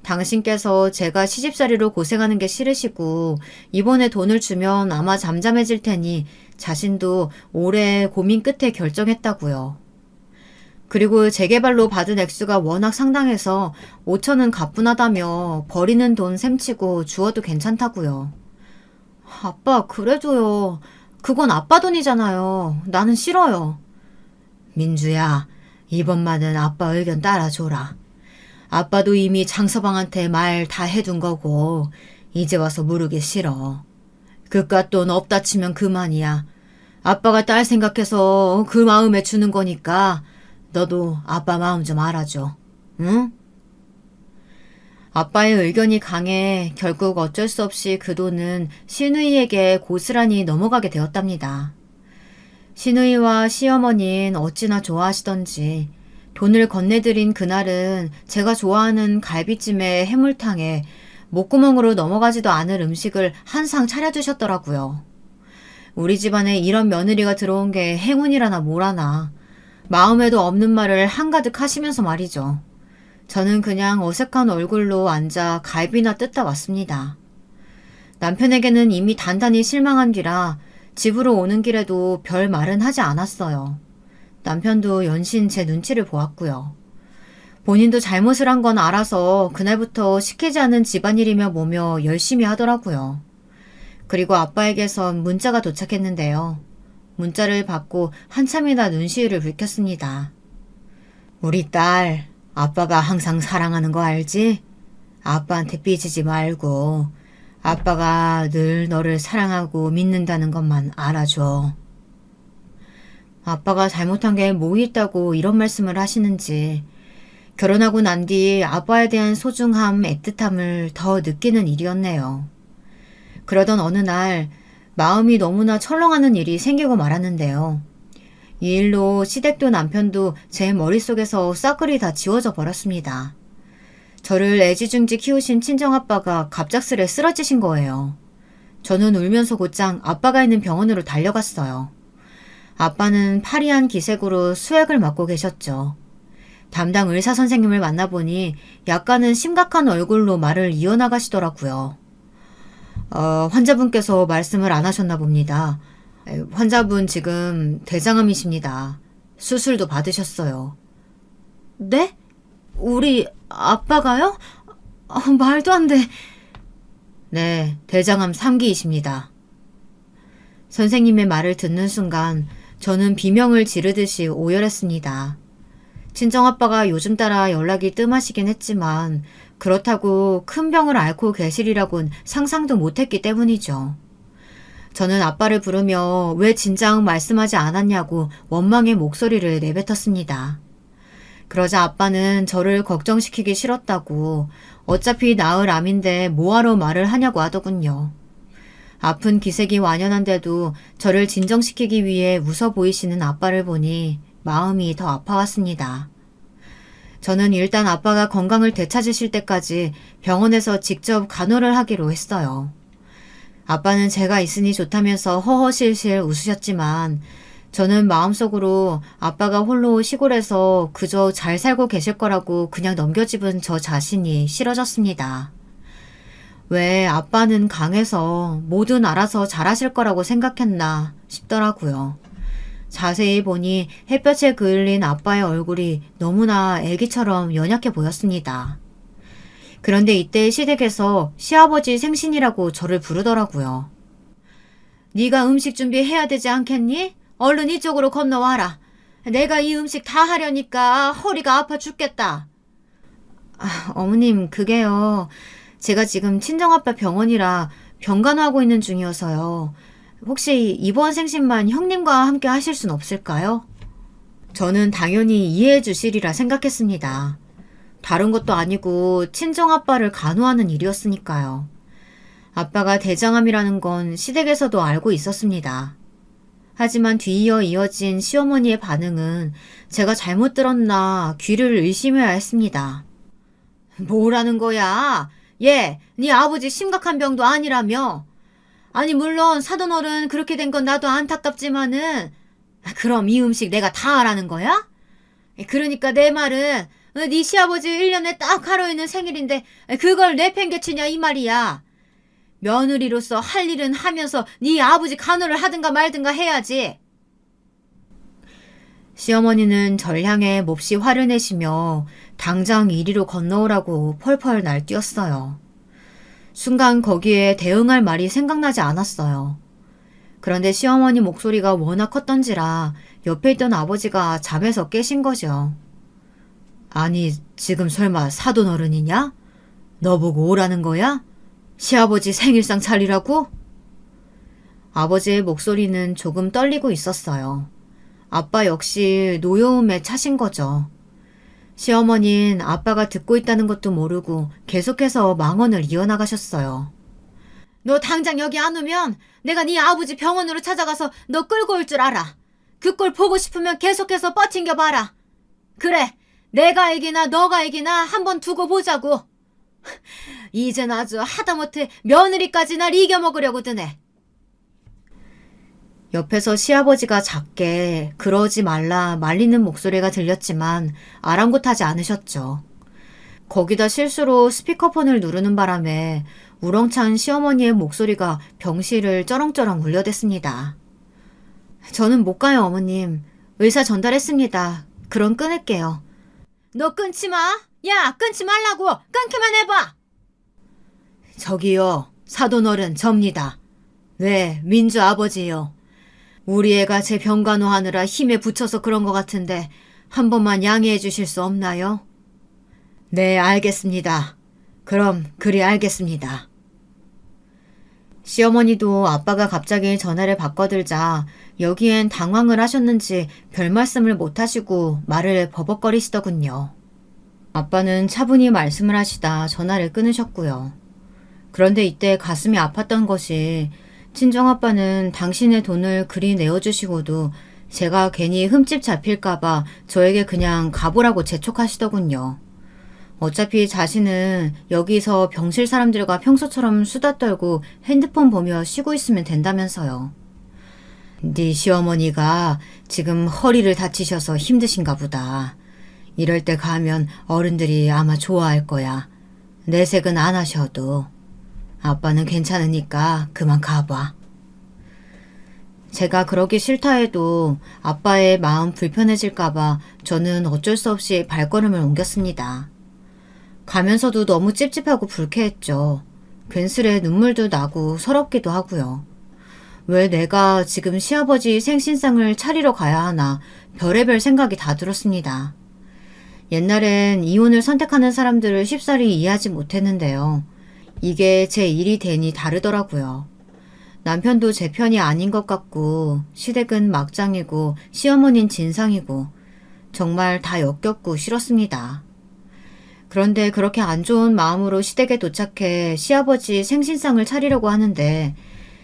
당신께서 제가 시집살이로 고생하는 게 싫으시고 이번에 돈을 주면 아마 잠잠해질 테니 자신도 오래 고민 끝에 결정했다고요. 그리고 재개발로 받은 액수가 워낙 상당해서 5천은 가뿐하다며 버리는 돈 셈치고 주어도 괜찮다고요. 아빠 그래줘요. 그건 아빠 돈이잖아요. 나는 싫어요. 민주야, 이번만은 아빠 의견 따라줘라. 아빠도 이미 장서방한테 말 다 해둔 거고 이제 와서 물으기 싫어. 그깟 돈 없다 치면 그만이야. 아빠가 딸 생각해서 그 마음에 주는 거니까 너도 아빠 마음 좀 알아줘. 응? 아빠의 의견이 강해 결국 어쩔 수 없이 그 돈은 시누이에게 고스란히 넘어가게 되었답니다. 시누이와 시어머니는 어찌나 좋아하시던지 돈을 건네드린 그날은 제가 좋아하는 갈비찜에 해물탕에 목구멍으로 넘어가지도 않을 음식을 한 상 차려주셨더라고요. 우리 집안에 이런 며느리가 들어온 게 행운이라나 뭐라나 마음에도 없는 말을 한가득 하시면서 말이죠. 저는 그냥 어색한 얼굴로 앉아 갈비나 뜯다 왔습니다. 남편에게는 이미 단단히 실망한 뒤라 집으로 오는 길에도 별 말은 하지 않았어요. 남편도 연신 제 눈치를 보았고요. 본인도 잘못을 한 건 알아서 그날부터 시키지 않은 집안일이며 뭐며 열심히 하더라고요. 그리고 아빠에게선 문자가 도착했는데요. 문자를 받고 한참이나 눈시울을 붉혔습니다. 우리 딸, 아빠가 항상 사랑하는 거 알지? 아빠한테 삐지지 말고 아빠가 늘 너를 사랑하고 믿는다는 것만 알아줘. 아빠가 잘못한 게 뭐 있다고 이런 말씀을 하시는지 결혼하고 난 뒤 아빠에 대한 소중함, 애틋함을 더 느끼는 일이었네요. 그러던 어느 날 마음이 너무나 철렁하는 일이 생기고 말았는데요. 이 일로 시댁도 남편도 제 머릿속에서 싹그리 다 지워져 버렸습니다. 저를 애지중지 키우신 친정아빠가 갑작스레 쓰러지신 거예요. 저는 울면서 곧장 아빠가 있는 병원으로 달려갔어요. 아빠는 파리한 기색으로 수액을 맞고 계셨죠. 담당 의사 선생님을 만나보니 약간은 심각한 얼굴로 말을 이어나가시더라고요. 환자분께서 말씀을 안 하셨나 봅니다. 환자분 지금 대장암이십니다. 수술도 받으셨어요. 네? 우리 아빠가요? 말도 안 돼. 네, 대장암 3기이십니다. 선생님의 말을 듣는 순간 저는 비명을 지르듯이 오열했습니다. 친정아빠가 요즘 따라 연락이 뜸하시긴 했지만 그렇다고 큰 병을 앓고 계시리라곤 상상도 못했기 때문이죠. 저는 아빠를 부르며 왜 진작 말씀하지 않았냐고 원망의 목소리를 내뱉었습니다. 그러자 아빠는 저를 걱정시키기 싫었다고 어차피 나을 암인데 뭐하러 말을 하냐고 하더군요. 아픈 기색이 완연한데도 저를 진정시키기 위해 웃어 보이시는 아빠를 보니 마음이 더 아파왔습니다. 저는 일단 아빠가 건강을 되찾으실 때까지 병원에서 직접 간호를 하기로 했어요. 아빠는 제가 있으니 좋다면서 허허실실 웃으셨지만 저는 마음속으로 아빠가 홀로 시골에서 그저 잘 살고 계실 거라고 그냥 넘겨짚은 저 자신이 싫어졌습니다. 왜 아빠는 강해서 뭐든 알아서 잘하실 거라고 생각했나 싶더라고요. 자세히 보니 햇볕에 그을린 아빠의 얼굴이 너무나 애기처럼 연약해 보였습니다. 그런데 이때 시댁에서 시아버지 생신이라고 저를 부르더라고요. 네가 음식 준비해야 되지 않겠니? 얼른 이쪽으로 건너와라. 내가 이 음식 다 하려니까 허리가 아파 죽겠다. 어머님, 그게요. 제가 지금 친정아빠 병원이라 병간호하고 있는 중이어서요. 혹시 이번 생신만 형님과 함께 하실 순 없을까요? 저는 당연히 이해해 주시리라 생각했습니다. 다른 것도 아니고 친정아빠를 간호하는 일이었으니까요. 아빠가 대장암이라는 건 시댁에서도 알고 있었습니다. 하지만 뒤이어 이어진 시어머니의 반응은 제가 잘못 들었나 귀를 의심해야 했습니다. 뭐라는 거야? 얘, 네 아버지 심각한 병도 아니라며? 아니 물론 사돈어른 그렇게 된 건 나도 안타깝지만은 그럼 이 음식 내가 다 하라는 거야? 그러니까 내 말은 네 시아버지 1년에 딱 하루 있는 생일인데 그걸 내팽개치냐 이 말이야. 며느리로서 할 일은 하면서 네 아버지 간호를 하든가 말든가 해야지. 시어머니는 절 향해 몹시 화를 내시며 당장 이리로 건너오라고 펄펄 날뛰었어요. 순간 거기에 대응할 말이 생각나지 않았어요. 그런데 시어머니 목소리가 워낙 컸던지라 옆에 있던 아버지가 잠에서 깨신 거죠. 아니, 지금 설마 사돈어른이냐? 너 보고 오라는 거야? 시아버지 생일상 차리라고? 아버지의 목소리는 조금 떨리고 있었어요. 아빠 역시 노여움에 차신 거죠. 시어머니는 아빠가 듣고 있다는 것도 모르고 계속해서 망언을 이어나가셨어요. 너 당장 여기 안 오면 내가 네 아버지 병원으로 찾아가서 너 끌고 올 줄 알아. 그 꼴 보고 싶으면 계속해서 버팅겨 봐라. 그래, 내가 이기나 너가 이기나 한번 두고 보자고. 이젠 아주 하다못해 며느리까지 날 이겨먹으려고 드네. 옆에서 시아버지가 작게 그러지 말라 말리는 목소리가 들렸지만 아랑곳하지 않으셨죠. 거기다 실수로 스피커폰을 누르는 바람에 우렁찬 시어머니의 목소리가 병실을 쩌렁쩌렁 울려댔습니다. 저는 못 가요, 어머님. 의사 전달했습니다. 그럼 끊을게요. 너 끊지 마. 야, 끊지 말라고. 끊기만 해봐. 저기요, 사돈어른 접니다. 네, 민주 아버지요. 우리 애가 제 병간호하느라 힘에 부쳐서 그런 것 같은데 한 번만 양해해 주실 수 없나요? 네, 알겠습니다. 그럼 그리 알겠습니다. 시어머니도 아빠가 갑자기 전화를 바꿔들자 여기엔 당황을 하셨는지 별 말씀을 못하시고 말을 버벅거리시더군요. 아빠는 차분히 말씀을 하시다 전화를 끊으셨고요. 그런데 이때 가슴이 아팠던 것이 친정아빠는 당신의 돈을 그리 내어주시고도 제가 괜히 흠집 잡힐까봐 저에게 그냥 가보라고 재촉하시더군요. 어차피 자신은 여기서 병실 사람들과 평소처럼 수다 떨고 핸드폰 보며 쉬고 있으면 된다면서요. 네 시어머니가 지금 허리를 다치셔서 힘드신가 보다. 이럴 때 가면 어른들이 아마 좋아할 거야. 내색은 안 하셔도. 아빠는 괜찮으니까 그만 가봐. 제가 그러기 싫다 해도 아빠의 마음 불편해질까봐 저는 어쩔 수 없이 발걸음을 옮겼습니다. 가면서도 너무 찝찝하고 불쾌했죠. 괜스레 눈물도 나고 서럽기도 하고요. 왜 내가 지금 시아버지 생신상을 차리러 가야 하나 별의별 생각이 다 들었습니다. 옛날엔 이혼을 선택하는 사람들을 쉽사리 이해하지 못했는데요. 이게 제 일이 되니 다르더라고요. 남편도 제 편이 아닌 것 같고 시댁은 막장이고 시어머니는 진상이고 정말 다 역겹고 싫었습니다. 그런데 그렇게 안 좋은 마음으로 시댁에 도착해 시아버지 생신상을 차리려고 하는데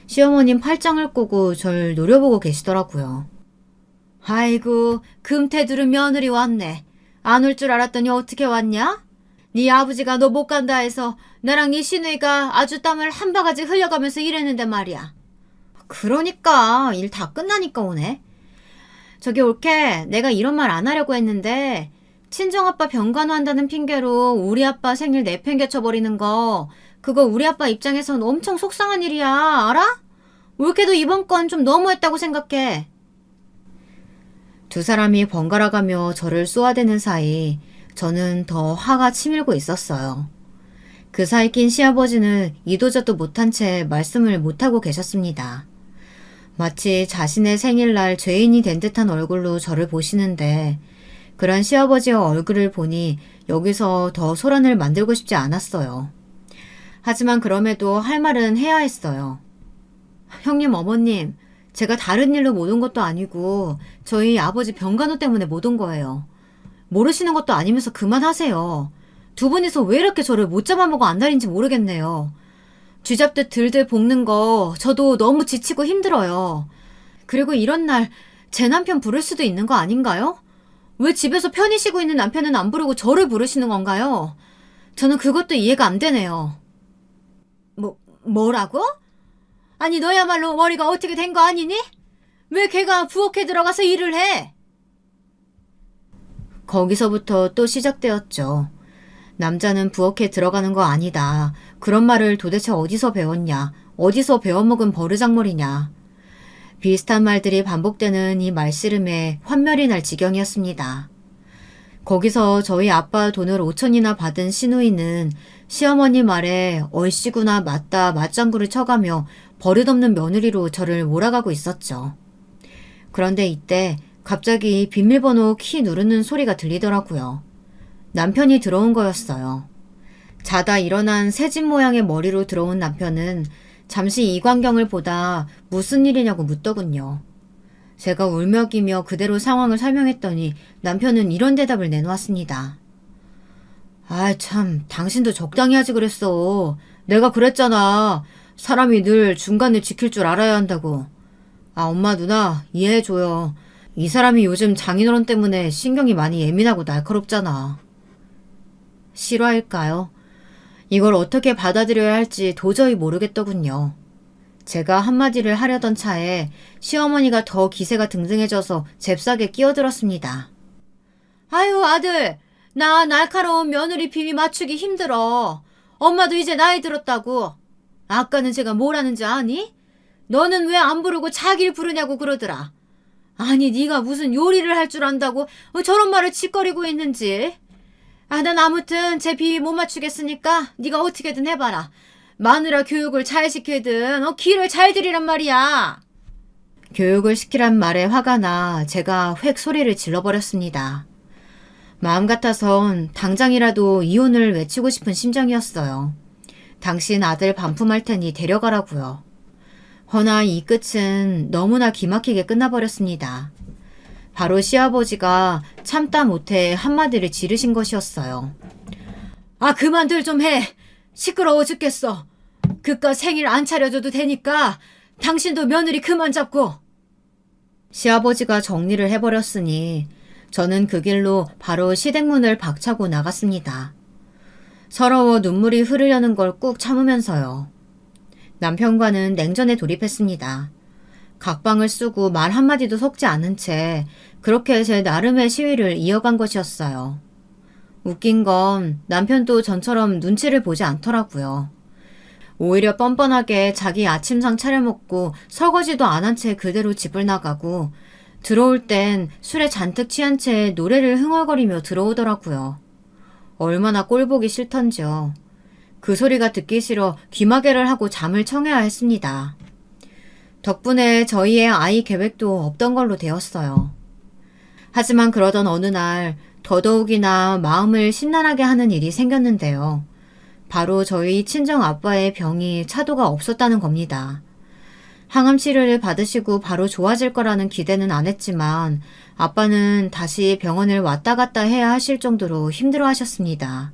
시어머님 팔짱을 꼬고 절 노려보고 계시더라고요. 아이고, 금태 두른 며느리 왔네. 안 올 줄 알았더니 어떻게 왔냐? 네 아버지가 너 못 간다 해서 나랑 네 시누이가 아주 땀을 한 바가지 흘려가면서 일했는데 말이야. 그러니까 일 다 끝나니까 오네. 저기 올케, 내가 이런 말 안 하려고 했는데 친정아빠 병간호한다는 핑계로 우리 아빠 생일 내팽개쳐버리는 거, 그거 우리 아빠 입장에선 엄청 속상한 일이야. 알아? 올케도 이번 건 좀 너무했다고 생각해. 두 사람이 번갈아가며 저를 쏘아대는 사이 저는 더 화가 치밀고 있었어요. 그 사이 낀 시아버지는 이도저도 못한 채 말씀을 못하고 계셨습니다. 마치 자신의 생일날 죄인이 된 듯한 얼굴로 저를 보시는데 그런 시아버지의 얼굴을 보니 여기서 더 소란을 만들고 싶지 않았어요. 하지만 그럼에도 할 말은 해야 했어요. 형님, 어머님, 제가 다른 일로 못 온 것도 아니고 저희 아버지 병간호 때문에 못 온 거예요. 모르시는 것도 아니면서 그만하세요. 두 분이서 왜 이렇게 저를 못 잡아먹어 안달인지 모르겠네요. 쥐잡듯 들들 볶는 거 저도 너무 지치고 힘들어요. 그리고 이런 날 제 남편 부를 수도 있는 거 아닌가요? 왜 집에서 편히 쉬고 있는 남편은 안 부르고 저를 부르시는 건가요? 저는 그것도 이해가 안 되네요. 뭐라고? 아니 너야말로 머리가 어떻게 된 거 아니니? 왜 걔가 부엌에 들어가서 일을 해? 거기서부터 또 시작되었죠. 남자는 부엌에 들어가는 거 아니다. 그런 말을 도대체 어디서 배웠냐? 어디서 배워먹은 버르장머리냐? 비슷한 말들이 반복되는 이 말씨름에 환멸이 날 지경이었습니다. 거기서 저희 아빠 돈을 5천이나 받은 시누이는 시어머니 말에 얼씨구나 맞다 맞장구를 쳐가며 버릇없는 며느리로 저를 몰아가고 있었죠. 그런데 이때 갑자기 비밀번호 키 누르는 소리가 들리더라고요. 남편이 들어온 거였어요. 자다 일어난 새집 모양의 머리로 들어온 남편은 잠시 이광경을 보다 무슨 일이냐고 묻더군요. 제가 울먹이며 그대로 상황을 설명했더니 남편은 이런 대답을 내놓았습니다. 아, 참, 당신도 적당히 하지 그랬어. 내가 그랬잖아. 사람이 늘 중간을 지킬 줄 알아야 한다고. 아, 엄마, 누나, 이해해줘요. 이 사람이 요즘 장인어른 때문에 신경이 많이 예민하고 날카롭잖아. 실화일까요? 이걸 어떻게 받아들여야 할지 도저히 모르겠더군요. 제가 한마디를 하려던 차에 시어머니가 더 기세가 등등해져서 잽싸게 끼어들었습니다. 아유, 아들, 나 날카로운 며느리 비위 맞추기 힘들어. 엄마도 이제 나이 들었다고. 아까는 제가 뭘 하는지 아니? 너는 왜 안 부르고 자기를 부르냐고 그러더라. 아니, 네가 무슨 요리를 할 줄 안다고 저런 말을 짓거리고 있는지. 아, 난 아무튼 제 비위 못 맞추겠으니까 네가 어떻게든 해봐라. 마누라 교육을 잘 시키든 기를 잘 들이란 말이야. 교육을 시키란 말에 화가 나 제가 획 소리를 질러버렸습니다. 마음 같아선 당장이라도 이혼을 외치고 싶은 심정이었어요. 당신 아들 반품할 테니 데려가라고요. 허나 이 끝은 너무나 기막히게 끝나버렸습니다. 바로 시아버지가 참다 못해 한마디를 지르신 것이었어요. 아, 그만들 좀 해. 시끄러워 죽겠어. 그깟 생일 안 차려줘도 되니까 당신도 며느리 그만 잡고. 시아버지가 정리를 해버렸으니 저는 그 길로 바로 시댁문을 박차고 나갔습니다. 서러워 눈물이 흐르려는 걸 꾹 참으면서요. 남편과는 냉전에 돌입했습니다. 각방을 쓰고 말 한마디도 섞지 않은 채 그렇게 제 나름의 시위를 이어간 것이었어요. 웃긴 건 남편도 전처럼 눈치를 보지 않더라고요. 오히려 뻔뻔하게 자기 아침상 차려먹고 설거지도 안 한 채 그대로 집을 나가고 들어올 땐 술에 잔뜩 취한 채 노래를 흥얼거리며 들어오더라고요. 얼마나 꼴보기 싫던지요. 그 소리가 듣기 싫어 귀마개를 하고 잠을 청해야 했습니다. 덕분에 저희의 아이 계획도 없던 걸로 되었어요. 하지만 그러던 어느 날 더더욱이나 마음을 심란하게 하는 일이 생겼는데요. 바로 저희 친정 아빠의 병이 차도가 없었다는 겁니다. 항암 치료를 받으시고 바로 좋아질 거라는 기대는 안 했지만 아빠는 다시 병원을 왔다 갔다 해야 하실 정도로 힘들어 하셨습니다.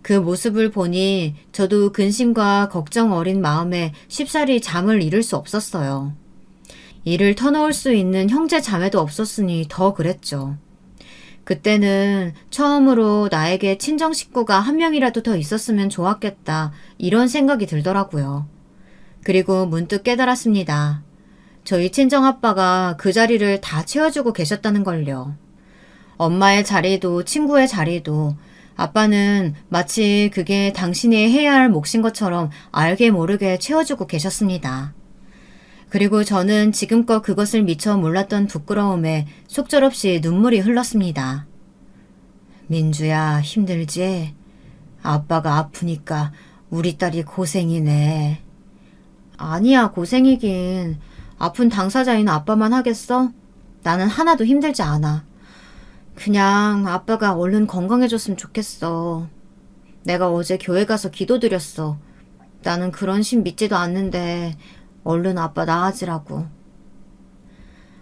그 모습을 보니 저도 근심과 걱정 어린 마음에 쉽사리 잠을 이룰 수 없었어요. 이를 터놓을 수 있는 형제 자매도 없었으니 더 그랬죠. 그때는 처음으로 나에게 친정 식구가 한 명이라도 더 있었으면 좋았겠다 이런 생각이 들더라고요. 그리고 문득 깨달았습니다. 저희 친정아빠가 그 자리를 다 채워주고 계셨다는 걸요. 엄마의 자리도 친구의 자리도 아빠는 마치 그게 당신이 해야 할 몫인 것처럼 알게 모르게 채워주고 계셨습니다. 그리고 저는 지금껏 그것을 미처 몰랐던 부끄러움에 속절없이 눈물이 흘렀습니다. 민주야, 힘들지? 아빠가 아프니까 우리 딸이 고생이네. 아니야, 고생이긴. 아픈 당사자인 아빠만 하겠어? 나는 하나도 힘들지 않아. 그냥 아빠가 얼른 건강해졌으면 좋겠어. 내가 어제 교회 가서 기도드렸어. 나는 그런 신 믿지도 않는데 얼른 아빠 나아지라고.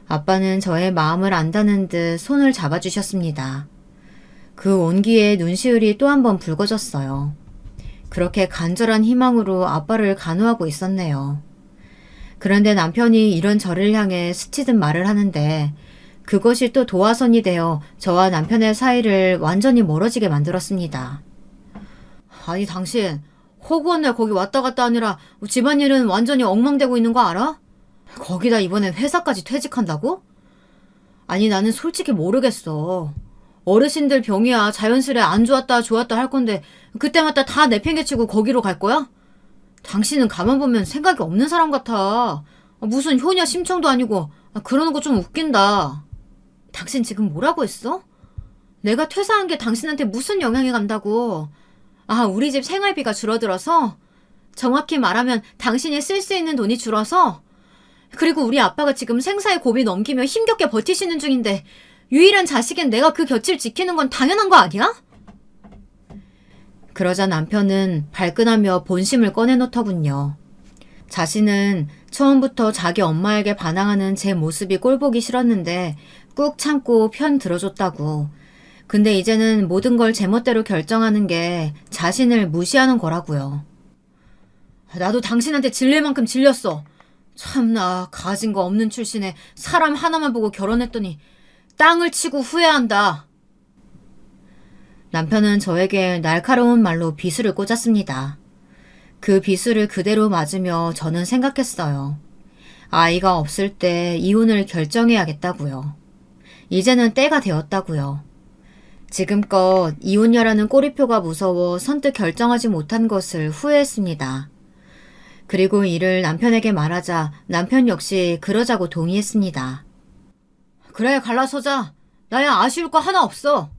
아빠는 저의 마음을 안다는 듯 손을 잡아주셨습니다. 그 온기에 눈시울이 또 한 번 붉어졌어요. 그렇게 간절한 희망으로 아빠를 간호하고 있었네요. 그런데 남편이 이런 저를 향해 스치듯 말을 하는데 그것이 또 도화선이 되어 저와 남편의 사이를 완전히 멀어지게 만들었습니다. 아니 당신 허구한 거기 왔다 갔다 하느라 집안일은 완전히 엉망되고 있는 거 알아? 거기다 이번엔 회사까지 퇴직한다고? 아니 나는 솔직히 모르겠어. 어르신들 병이야 자연스레 안 좋았다 좋았다 할 건데 그때마다 다 내팽개치고 거기로 갈 거야? 당신은 가만 보면 생각이 없는 사람 같아. 무슨 효녀 심청도 아니고 그러는 거 좀 웃긴다. 당신 지금 뭐라고 했어? 내가 퇴사한 게 당신한테 무슨 영향이 간다고. 아, 우리 집 생활비가 줄어들어서? 정확히 말하면 당신이 쓸 수 있는 돈이 줄어서? 그리고 우리 아빠가 지금 생사의 고비 넘기며 힘겹게 버티시는 중인데 유일한 자식인 내가 그 곁을 지키는 건 당연한 거 아니야? 그러자 남편은 발끈하며 본심을 꺼내놓더군요. 자신은 처음부터 자기 엄마에게 반항하는 제 모습이 꼴보기 싫었는데 꾹 참고 편 들어줬다고. 근데 이제는 모든 걸 제멋대로 결정하는 게 자신을 무시하는 거라고요. 나도 당신한테 질릴 만큼 질렸어. 참나 가진 거 없는 출신에 사람 하나만 보고 결혼했더니 땅을 치고 후회한다. 남편은 저에게 날카로운 말로 비수를 꽂았습니다. 그 비수를 그대로 맞으며 저는 생각했어요. 아이가 없을 때 이혼을 결정해야겠다고요. 이제는 때가 되었다고요. 지금껏 이혼녀라는 꼬리표가 무서워 선뜻 결정하지 못한 것을 후회했습니다. 그리고 이를 남편에게 말하자 남편 역시 그러자고 동의했습니다. 그래 갈라서자. 나야 아쉬울 거 하나 없어.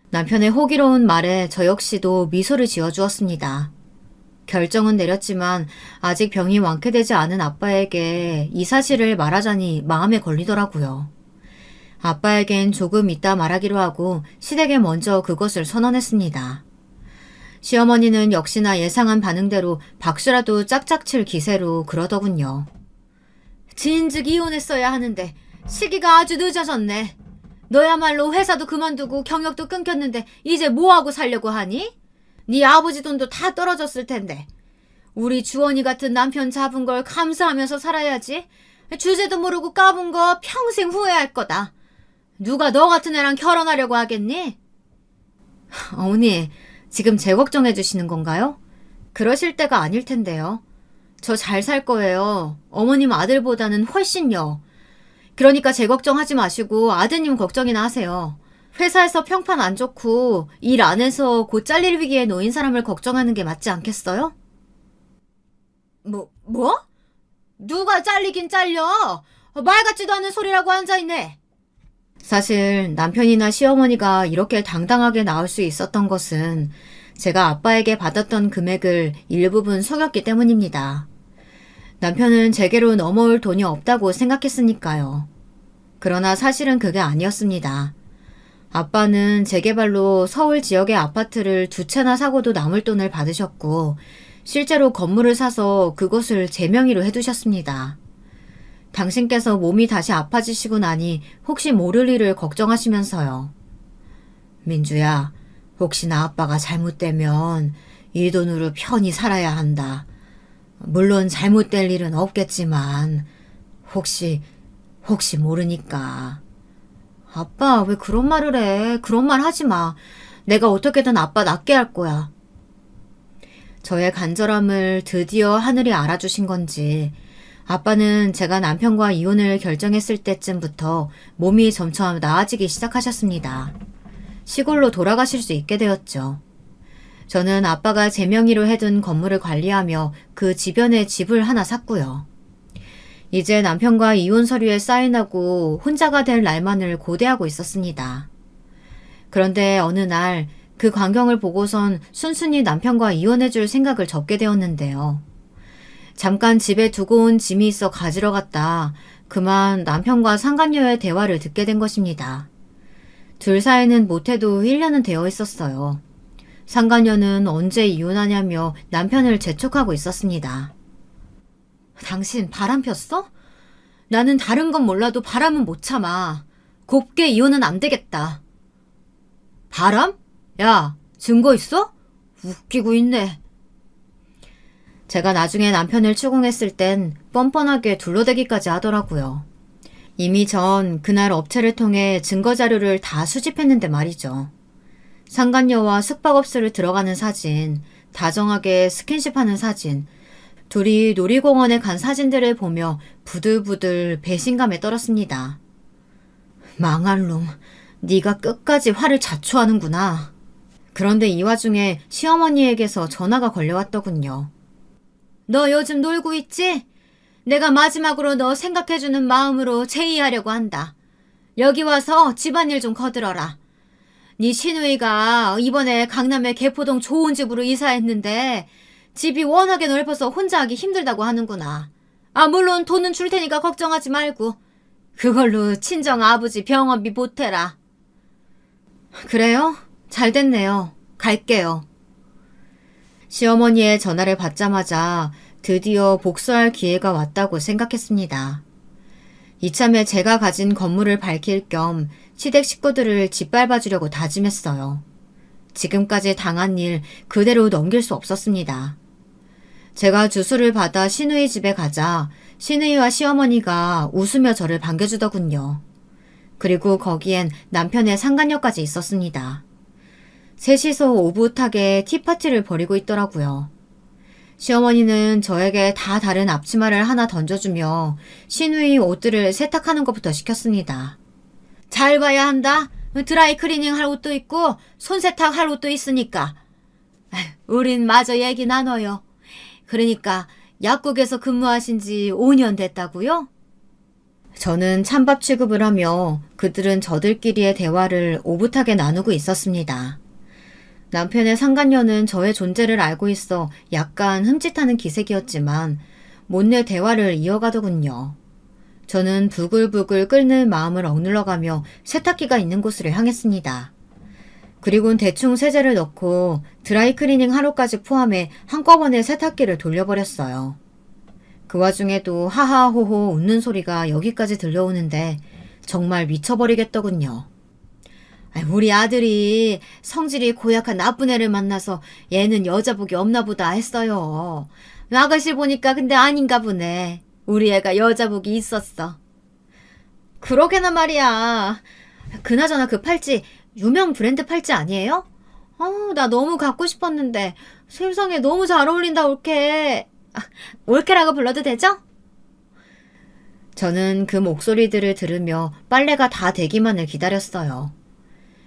남편의 호기로운 말에 저 역시도 미소를 지어주었습니다. 결정은 내렸지만 아직 병이 완쾌되지 않은 아빠에게 이 사실을 말하자니 마음에 걸리더라고요. 아빠에겐 조금 이따 말하기로 하고 시댁에 먼저 그것을 선언했습니다. 시어머니는 역시나 예상한 반응대로 박수라도 짝짝 칠 기세로 그러더군요. 진즉 이혼했어야 하는데 시기가 아주 늦어졌네. 너야말로 회사도 그만두고 경력도 끊겼는데 이제 뭐하고 살려고 하니? 네 아버지 돈도 다 떨어졌을 텐데. 우리 주원이 같은 남편 잡은 걸 감사하면서 살아야지. 주제도 모르고 까분 거 평생 후회할 거다. 누가 너 같은 애랑 결혼하려고 하겠니? 어머니, 지금 제 걱정해 주시는 건가요? 그러실 때가 아닐 텐데요. 저 잘 살 거예요. 어머님 아들보다는 훨씬요. 그러니까 제 걱정하지 마시고 아드님 걱정이나 하세요. 회사에서 평판 안 좋고 일 안 해서 곧 잘릴 위기에 놓인 사람을 걱정하는 게 맞지 않겠어요? 뭐? 누가 잘리긴 잘려? 말 같지도 않은 소리라고 앉아있네. 사실 남편이나 시어머니가 이렇게 당당하게 나올 수 있었던 것은 제가 아빠에게 받았던 금액을 일부분 속였기 때문입니다. 남편은 제게로 넘어올 돈이 없다고 생각했으니까요. 그러나 사실은 그게 아니었습니다. 아빠는 재개발로 서울 지역의 아파트를 두 채나 사고도 남을 돈을 받으셨고, 실제로 건물을 사서 그것을 제 명의로 해두셨습니다. 당신께서 몸이 다시 아파지시고 나니 혹시 모를 일을 걱정하시면서요. 민주야, 혹시나 아빠가 잘못되면 이 돈으로 편히 살아야 한다. 물론 잘못될 일은 없겠지만 혹시 모르니까. 아빠, 왜 그런 말을 해? 그런 말 하지 마. 내가 어떻게든 아빠 낫게 할 거야. 저의 간절함을 드디어 하늘이 알아주신 건지 아빠는 제가 남편과 이혼을 결정했을 때쯤부터 몸이 점점 나아지기 시작하셨습니다. 시골로 돌아가실 수 있게 되었죠. 저는 아빠가 제 명의로 해둔 건물을 관리하며 그 지변에 집을 하나 샀고요. 이제 남편과 이혼 서류에 사인하고 혼자가 될 날만을 고대하고 있었습니다. 그런데 어느 날 그 광경을 보고선 순순히 남편과 이혼해줄 생각을 접게 되었는데요. 잠깐 집에 두고 온 짐이 있어 가지러 갔다 그만 남편과 상간녀의 대화를 듣게 된 것입니다. 둘 사이는 못해도 1년은 되어 있었어요. 상간녀는 언제 이혼하냐며 남편을 재촉하고 있었습니다. 당신 바람 폈어? 나는 다른 건 몰라도 바람은 못 참아. 곱게 이혼은 안 되겠다. 바람? 야, 증거 있어? 웃기고 있네. 제가 나중에 남편을 추궁했을 땐 뻔뻔하게 둘러대기까지 하더라고요. 이미 전 그날 업체를 통해 증거자료를 다 수집했는데 말이죠. 상간녀와 숙박업소를 들어가는 사진, 다정하게 스킨십하는 사진, 둘이 놀이공원에 간 사진들을 보며 부들부들 배신감에 떨었습니다. 망할 놈, 네가 끝까지 화를 자초하는구나. 그런데 이 와중에 시어머니에게서 전화가 걸려왔더군요. 너 요즘 놀고 있지? 내가 마지막으로 너 생각해주는 마음으로 제의하려고 한다. 여기 와서 집안일 좀 거들어라. 네 시누이가 이번에 강남의 개포동 좋은 집으로 이사했는데 집이 워낙에 넓어서 혼자 하기 힘들다고 하는구나. 아, 물론 돈은 줄 테니까 걱정하지 말고 그걸로 친정 아버지 병원비 보태라. 그래요? 잘 됐네요. 갈게요. 시어머니의 전화를 받자마자 드디어 복수할 기회가 왔다고 생각했습니다. 이참에 제가 가진 건물을 밝힐 겸 시댁 식구들을 짓밟아주려고 다짐했어요. 지금까지 당한 일 그대로 넘길 수 없었습니다. 제가 주술을 받아 시누이 집에 가자 시누이와 시어머니가 웃으며 저를 반겨주더군요. 그리고 거기엔 남편의 상간녀까지 있었습니다. 셋이서 오붓하게 티파티를 벌이고 있더라고요. 시어머니는 저에게 다 다른 앞치마를 하나 던져주며 시누이 옷들을 세탁하는 것부터 시켰습니다. 잘 봐야 한다. 드라이 클리닝 할 옷도 있고 손세탁 할 옷도 있으니까. 우린 마저 얘기 나눠요. 그러니까 약국에서 근무하신 지 5년 됐다고요? 저는 찬밥 취급을 하며 그들은 저들끼리의 대화를 오붓하게 나누고 있었습니다. 남편의 상간녀는 저의 존재를 알고 있어 약간 흠칫하는 기색이었지만 못내 대화를 이어가더군요. 저는 부글부글 끓는 마음을 억눌러가며 세탁기가 있는 곳으로 향했습니다. 그리곤 대충 세제를 넣고 드라이클리닝 하루까지 포함해 한꺼번에 세탁기를 돌려버렸어요. 그 와중에도 하하호호 웃는 소리가 여기까지 들려오는데 정말 미쳐버리겠더군요. 우리 아들이 성질이 고약한 나쁜 애를 만나서 얘는 여자복이 없나 보다 했어요. 아가씨 보니까 근데 아닌가 보네. 우리 애가 여자복이 있었어. 그러게나 말이야. 그나저나 그 팔찌 유명 브랜드 팔찌 아니에요? 나 너무 갖고 싶었는데 세상에 너무 잘 어울린다 올케. 올케라고 불러도 되죠? 저는 그 목소리들을 들으며 빨래가 다 되기만을 기다렸어요.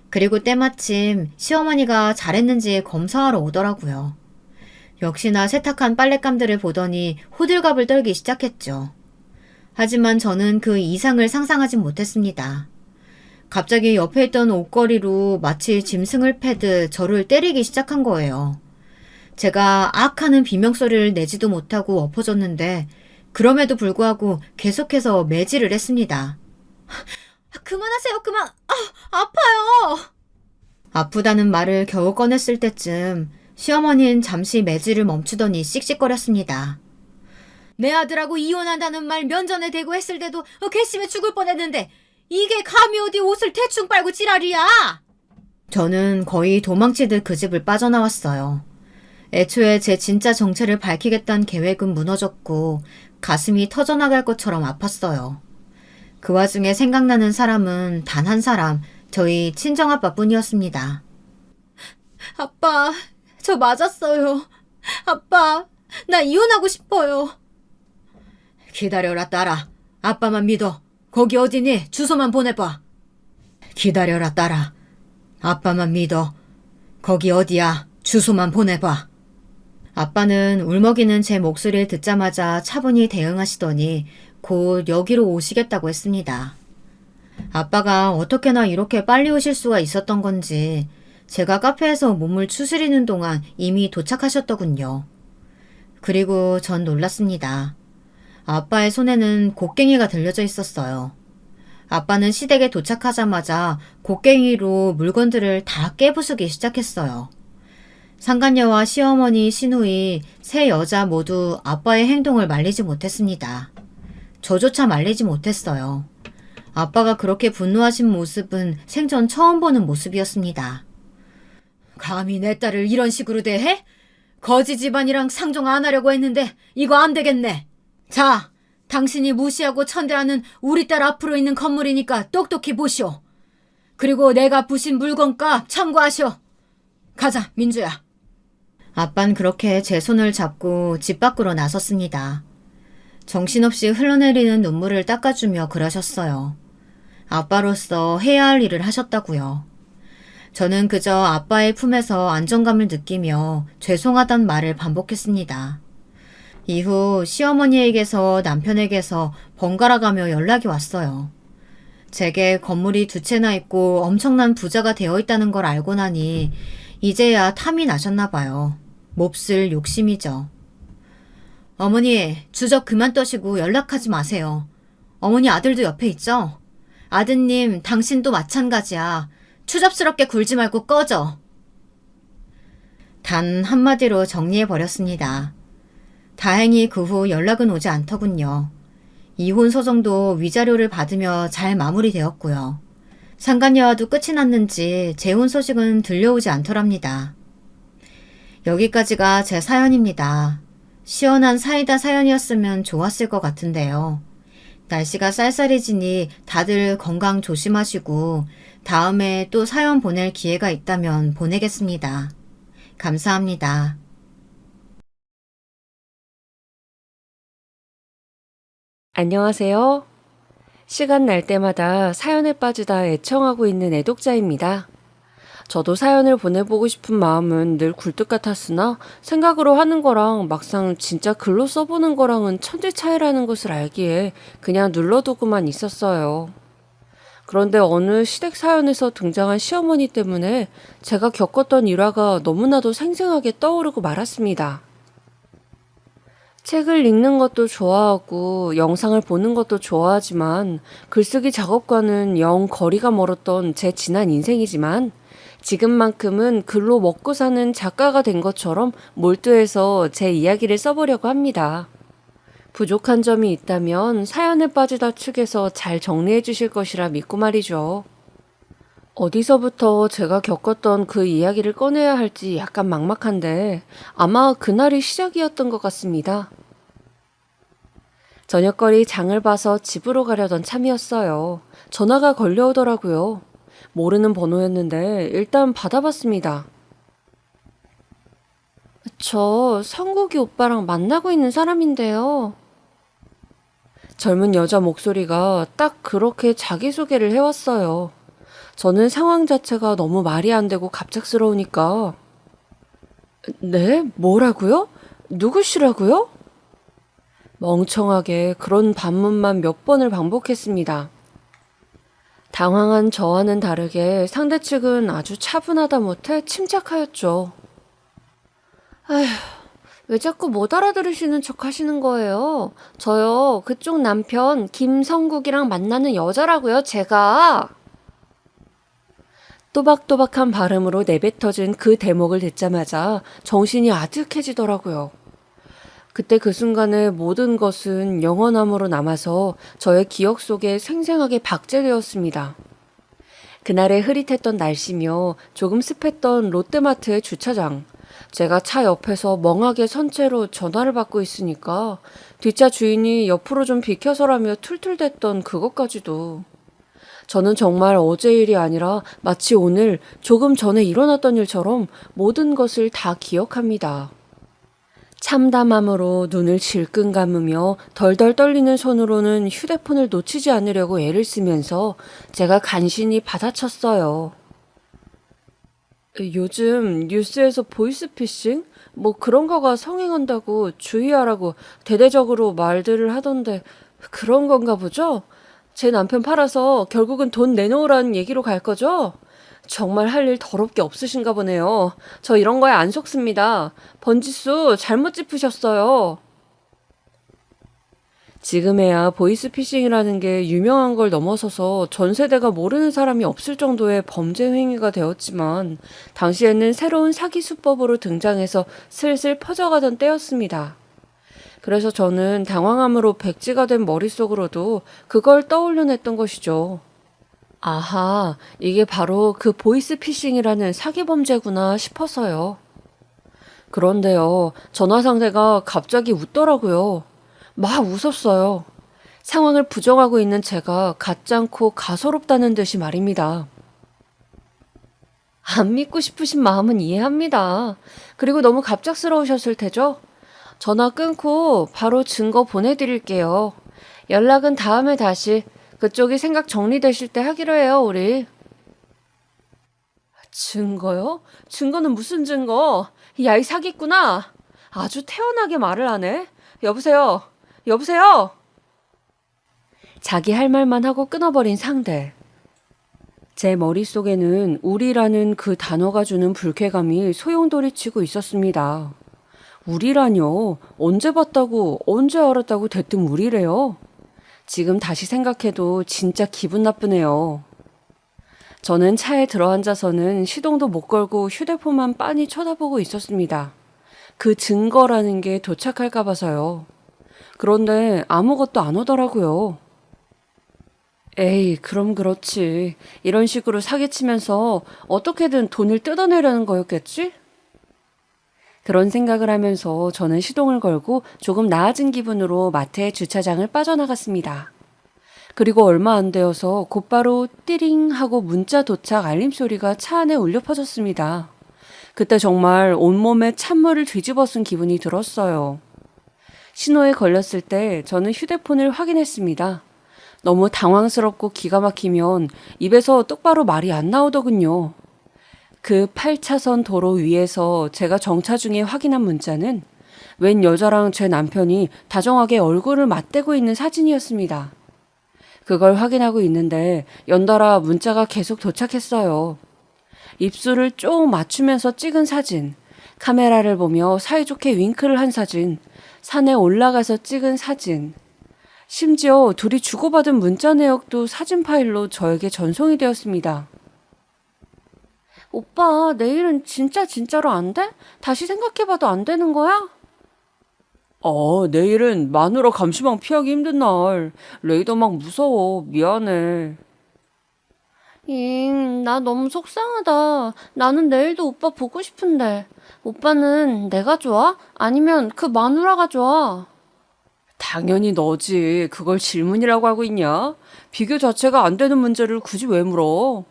그리고 때마침 시어머니가 잘했는지 검사하러 오더라고요. 역시나 세탁한 빨랫감들을 보더니 호들갑을 떨기 시작했죠. 하지만 저는 그 이상을 상상하진 못했습니다. 갑자기 옆에 있던 옷걸이로 마치 짐승을 패듯 저를 때리기 시작한 거예요. 제가 악하는 비명소리를 내지도 못하고 엎어졌는데 그럼에도 불구하고 계속해서 매질을 했습니다. 그만하세요. 그만. 아파요. 아프다는 말을 겨우 꺼냈을 때쯤 시어머니는 잠시 매질을 멈추더니 씩씩거렸습니다. 내 아들하고 이혼한다는 말 면전에 대고 했을 때도 괘씸해 죽을 뻔했는데 이게 감히 어디 옷을 대충 빨고 지랄이야. 저는 거의 도망치듯 그 집을 빠져나왔어요. 애초에 제 진짜 정체를 밝히겠다는 계획은 무너졌고 가슴이 터져나갈 것처럼 아팠어요. 그 와중에 생각나는 사람은 단 한 사람, 저희 친정아빠뿐이었습니다. 아빠, 저 맞았어요. 아빠, 나 이혼하고 싶어요. 기다려라, 딸아. 아빠만 믿어. 거기 어디니? 주소만 보내봐. 기다려라, 딸아. 아빠만 믿어. 거기 어디야? 주소만 보내봐. 아빠는 울먹이는 제 목소리를 듣자마자 차분히 대응하시더니 곧 여기로 오시겠다고 했습니다. 아빠가 어떻게나 이렇게 빨리 오실 수가 있었던 건지 제가 카페에서 몸을 추스리는 동안 이미 도착하셨더군요. 그리고 전 놀랐습니다. 아빠의 손에는 곡괭이가 들려져 있었어요. 아빠는 시댁에 도착하자마자 곡괭이로 물건들을 다 깨부수기 시작했어요. 상간녀와 시어머니, 시누이, 세 여자 모두 아빠의 행동을 말리지 못했습니다. 저조차 말리지 못했어요. 아빠가 그렇게 분노하신 모습은 생전 처음 보는 모습이었습니다. 감히 내 딸을 이런 식으로 대해? 거지 집안이랑 상종 안 하려고 했는데 이거 안 되겠네. 자, 당신이 무시하고 천대하는 우리 딸 앞으로 있는 건물이니까 똑똑히 보시오. 그리고 내가 부신 물건값 참고하시오. 가자, 민주야. 아빤 그렇게 제 손을 잡고 집 밖으로 나섰습니다. 정신없이 흘러내리는 눈물을 닦아주며 그러셨어요. 아빠로서 해야 할 일을 하셨다고요. 저는 그저 아빠의 품에서 안정감을 느끼며 죄송하단 말을 반복했습니다. 이후 시어머니에게서 남편에게서 번갈아가며 연락이 왔어요. 제게 건물이 두 채나 있고 엄청난 부자가 되어 있다는 걸 알고 나니 이제야 탐이 나셨나 봐요. 몹쓸 욕심이죠. 어머니, 주접 그만 떠시고 연락하지 마세요. 어머니 아들도 옆에 있죠? 아드님, 당신도 마찬가지야. 추잡스럽게 굴지 말고 꺼져. 단 한마디로 정리해버렸습니다. 다행히 그 후 연락은 오지 않더군요. 이혼 소송도 위자료를 받으며 잘 마무리되었고요. 상간녀와도 끝이 났는지 재혼 소식은 들려오지 않더랍니다. 여기까지가 제 사연입니다. 시원한 사이다 사연이었으면 좋았을 것 같은데요. 날씨가 쌀쌀해지니 다들 건강 조심하시고 다음에 또 사연 보낼 기회가 있다면 보내겠습니다. 감사합니다. 안녕하세요. 시간 날 때마다 사연에 빠지다 애청하고 있는 애독자입니다. 저도 사연을 보내보고 싶은 마음은 늘 굴뚝 같았으나 생각으로 하는 거랑 막상 진짜 글로 써보는 거랑은 천지 차이라는 것을 알기에 그냥 눌러두고만 있었어요. 그런데 어느 시댁 사연에서 등장한 시어머니 때문에 제가 겪었던 일화가 너무나도 생생하게 떠오르고 말았습니다. 책을 읽는 것도 좋아하고 영상을 보는 것도 좋아하지만 글쓰기 작업과는 영 거리가 멀었던 제 지난 인생이지만 지금만큼은 글로 먹고 사는 작가가 된 것처럼 몰두해서 제 이야기를 써보려고 합니다. 부족한 점이 있다면 사연에 빠지다 측에서 잘 정리해 주실 것이라 믿고 말이죠. 어디서부터 제가 겪었던 그 이야기를 꺼내야 할지 약간 막막한데 아마 그날이 시작이었던 것 같습니다. 저녁거리 장을 봐서 집으로 가려던 참이었어요. 전화가 걸려오더라고요. 모르는 번호였는데 일단 받아봤습니다. 저 성국이 오빠랑 만나고 있는 사람인데요. 젊은 여자 목소리가 딱 그렇게 자기소개를 해왔어요. 저는 상황 자체가 너무 말이 안 되고 갑작스러우니까 네? 뭐라고요? 누구시라고요? 멍청하게 그런 반문만 몇 번을 반복했습니다. 당황한 저와는 다르게 상대 측은 아주 차분하다 못해 침착하였죠. 아휴, 왜 자꾸 못 알아들으시는 척 하시는 거예요? 저요, 그쪽 남편 김성국이랑 만나는 여자라고요, 제가. 또박또박한 발음으로 내뱉어진 그 대목을 듣자마자 정신이 아득해지더라고요. 그때 그 순간의 모든 것은 영원함으로 남아서 저의 기억 속에 생생하게 박제되었습니다. 그날의 흐릿했던 날씨며 조금 습했던 롯데마트의 주차장. 제가 차 옆에서 멍하게 선 채로 전화를 받고 있으니까 뒷차 주인이 옆으로 좀 비켜서라며 툴툴댔던 그것까지도. 저는 정말 어제 일이 아니라 마치 오늘 조금 전에 일어났던 일처럼 모든 것을 다 기억합니다. 참담함으로 눈을 질끈 감으며 덜덜 떨리는 손으로는 휴대폰을 놓치지 않으려고 애를 쓰면서 제가 간신히 받아쳤어요. 요즘 뉴스에서 보이스피싱? 뭐 그런 거가 성행한다고 주의하라고 대대적으로 말들을 하던데 그런 건가 보죠? 제 남편 팔아서 결국은 돈 내놓으라는 얘기로 갈 거죠? 정말 할 일 더럽게 없으신가 보네요. 저 이런 거에 안 속습니다. 번지수 잘못 짚으셨어요. 지금에야 보이스피싱이라는 게 유명한 걸 넘어서서 전 세대가 모르는 사람이 없을 정도의 범죄 행위가 되었지만 당시에는 새로운 사기 수법으로 등장해서 슬슬 퍼져가던 때였습니다. 그래서 저는 당황함으로 백지가 된 머릿속으로도 그걸 떠올려냈던 것이죠. 아하, 이게 바로 그 보이스피싱이라는 사기 범죄구나 싶어서요. 그런데요, 전화 상대가 갑자기 웃더라고요. 막 웃었어요. 상황을 부정하고 있는 제가 가짠고 가소롭다는 듯이 말입니다. 안 믿고 싶으신 마음은 이해합니다. 그리고 너무 갑작스러우셨을 테죠? 전화 끊고 바로 증거 보내드릴게요. 연락은 다음에 다시 그쪽이 생각 정리되실 때 하기로 해요, 우리. 증거요? 증거는 무슨 증거? 야, 이 사기꾼아. 아주 태연하게 말을 하네. 여보세요? 여보세요? 자기 할 말만 하고 끊어버린 상대. 제 머릿속에는 우리라는 그 단어가 주는 불쾌감이 소용돌이치고 있었습니다. 우리라뇨? 언제 봤다고, 언제 알았다고 대뜸 우리래요? 지금 다시 생각해도 진짜 기분 나쁘네요. 저는 차에 들어앉아서는 시동도 못 걸고 휴대폰만 빤히 쳐다보고 있었습니다. 그 증거라는 게 도착할까 봐서요. 그런데 아무것도 안 오더라고요. 에이, 그럼 그렇지. 이런 식으로 사기치면서 어떻게든 돈을 뜯어내려는 거였겠지? 그런 생각을 하면서 저는 시동을 걸고 조금 나아진 기분으로 마트의 주차장을 빠져나갔습니다. 그리고 얼마 안 되어서 곧바로 띠링 하고 문자 도착 알림 소리가 차 안에 울려 퍼졌습니다. 그때 정말 온몸에 찬물을 뒤집어 쓴 기분이 들었어요. 신호에 걸렸을 때 저는 휴대폰을 확인했습니다. 너무 당황스럽고 기가 막히면 입에서 똑바로 말이 안 나오더군요. 그 8차선 도로 위에서 제가 정차 중에 확인한 문자는 웬 여자랑 제 남편이 다정하게 얼굴을 맞대고 있는 사진이었습니다. 그걸 확인하고 있는데 연달아 문자가 계속 도착했어요. 입술을 쭉 맞추면서 찍은 사진, 카메라를 보며 사이좋게 윙크를 한 사진, 산에 올라가서 찍은 사진, 심지어 둘이 주고받은 문자 내역도 사진 파일로 저에게 전송이 되었습니다. 오빠, 내일은 진짜로 안 돼? 다시 생각해봐도 안 되는 거야? 내일은 마누라 감시망 피하기 힘든 날. 레이더 막 무서워. 미안해. 나 너무 속상하다. 나는 내일도 오빠 보고 싶은데. 오빠는 내가 좋아? 아니면 그 마누라가 좋아? 당연히 너지. 그걸 질문이라고 하고 있냐? 비교 자체가 안 되는 문제를 굳이 왜 물어?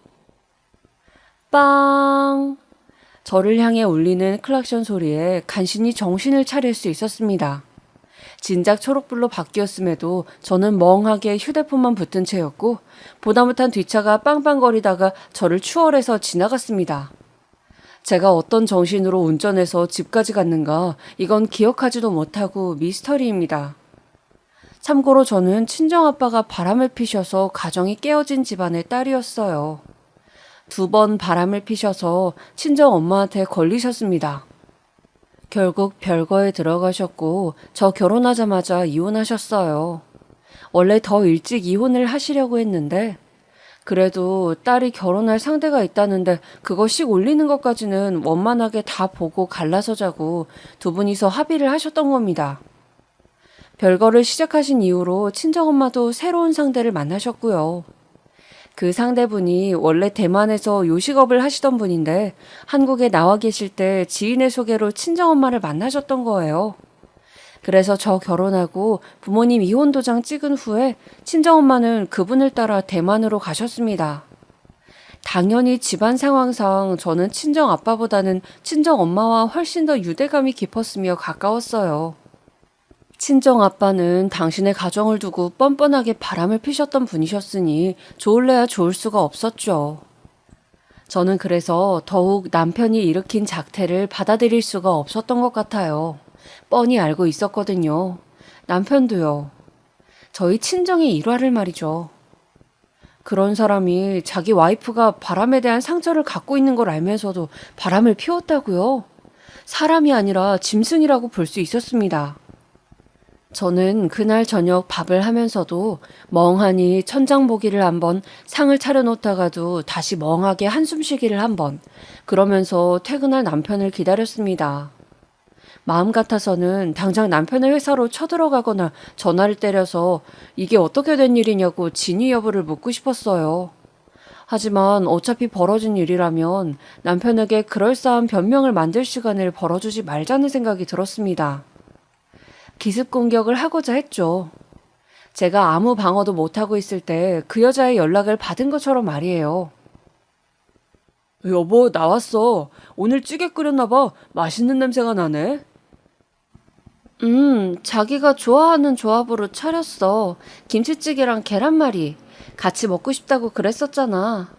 빵! 저를 향해 울리는 클락션 소리에 간신히 정신을 차릴 수 있었습니다. 진작 초록불로 바뀌었음에도 저는 멍하게 휴대폰만 붙은 채였고 보다 못한 뒷차가 빵빵거리다가 저를 추월해서 지나갔습니다. 제가 어떤 정신으로 운전해서 집까지 갔는가 이건 기억하지도 못하고 미스터리입니다. 참고로 저는 친정아빠가 바람을 피셔서 가정이 깨어진 집안의 딸이었어요. 2번 바람을 피셔서 친정엄마한테 걸리셨습니다. 결국 별거에 들어가셨고 저 결혼하자마자 이혼하셨어요. 원래 더 일찍 이혼을 하시려고 했는데 그래도 딸이 결혼할 상대가 있다는데 그거 씩 올리는 것까지는 원만하게 다 보고 갈라서 자고 두 분이서 합의를 하셨던 겁니다. 별거를 시작하신 이후로 친정엄마도 새로운 상대를 만나셨고요. 그 상대분이 원래 대만에서 요식업을 하시던 분인데 한국에 나와 계실 때 지인의 소개로 친정엄마를 만나셨던 거예요. 그래서 저 결혼하고 부모님 이혼 도장 찍은 후에 친정엄마는 그분을 따라 대만으로 가셨습니다. 당연히 집안 상황상 저는 친정아빠보다는 친정엄마와 훨씬 더 유대감이 깊었으며 가까웠어요. 친정아빠는 당신의 가정을 두고 뻔뻔하게 바람을 피셨던 분이셨으니 좋을래야 좋을 수가 없었죠. 저는 그래서 더욱 남편이 일으킨 작태를 받아들일 수가 없었던 것 같아요. 뻔히 알고 있었거든요. 남편도요. 저희 친정의 일화를 말이죠. 그런 사람이 자기 와이프가 바람에 대한 상처를 갖고 있는 걸 알면서도 바람을 피웠다고요? 사람이 아니라 짐승이라고 볼 수 있었습니다. 저는 그날 저녁 밥을 하면서도 멍하니 천장 보기를 한번, 상을 차려놓다가도 다시 멍하게 한숨 쉬기를 한번, 그러면서 퇴근할 남편을 기다렸습니다. 마음 같아서는 당장 남편의 회사로 쳐들어가거나 전화를 때려서 이게 어떻게 된 일이냐고 진위 여부를 묻고 싶었어요. 하지만 어차피 벌어진 일이라면 남편에게 그럴싸한 변명을 만들 시간을 벌어주지 말자는 생각이 들었습니다. 기습 공격을 하고자 했죠. 제가 아무 방어도 못하고 있을 때 그 여자의 연락을 받은 것처럼 말이에요. 여보, 나왔어. 오늘 찌개 끓였나 봐. 맛있는 냄새가 나네. 자기가 좋아하는 조합으로 차렸어. 김치찌개랑 계란말이. 같이 먹고 싶다고 그랬었잖아.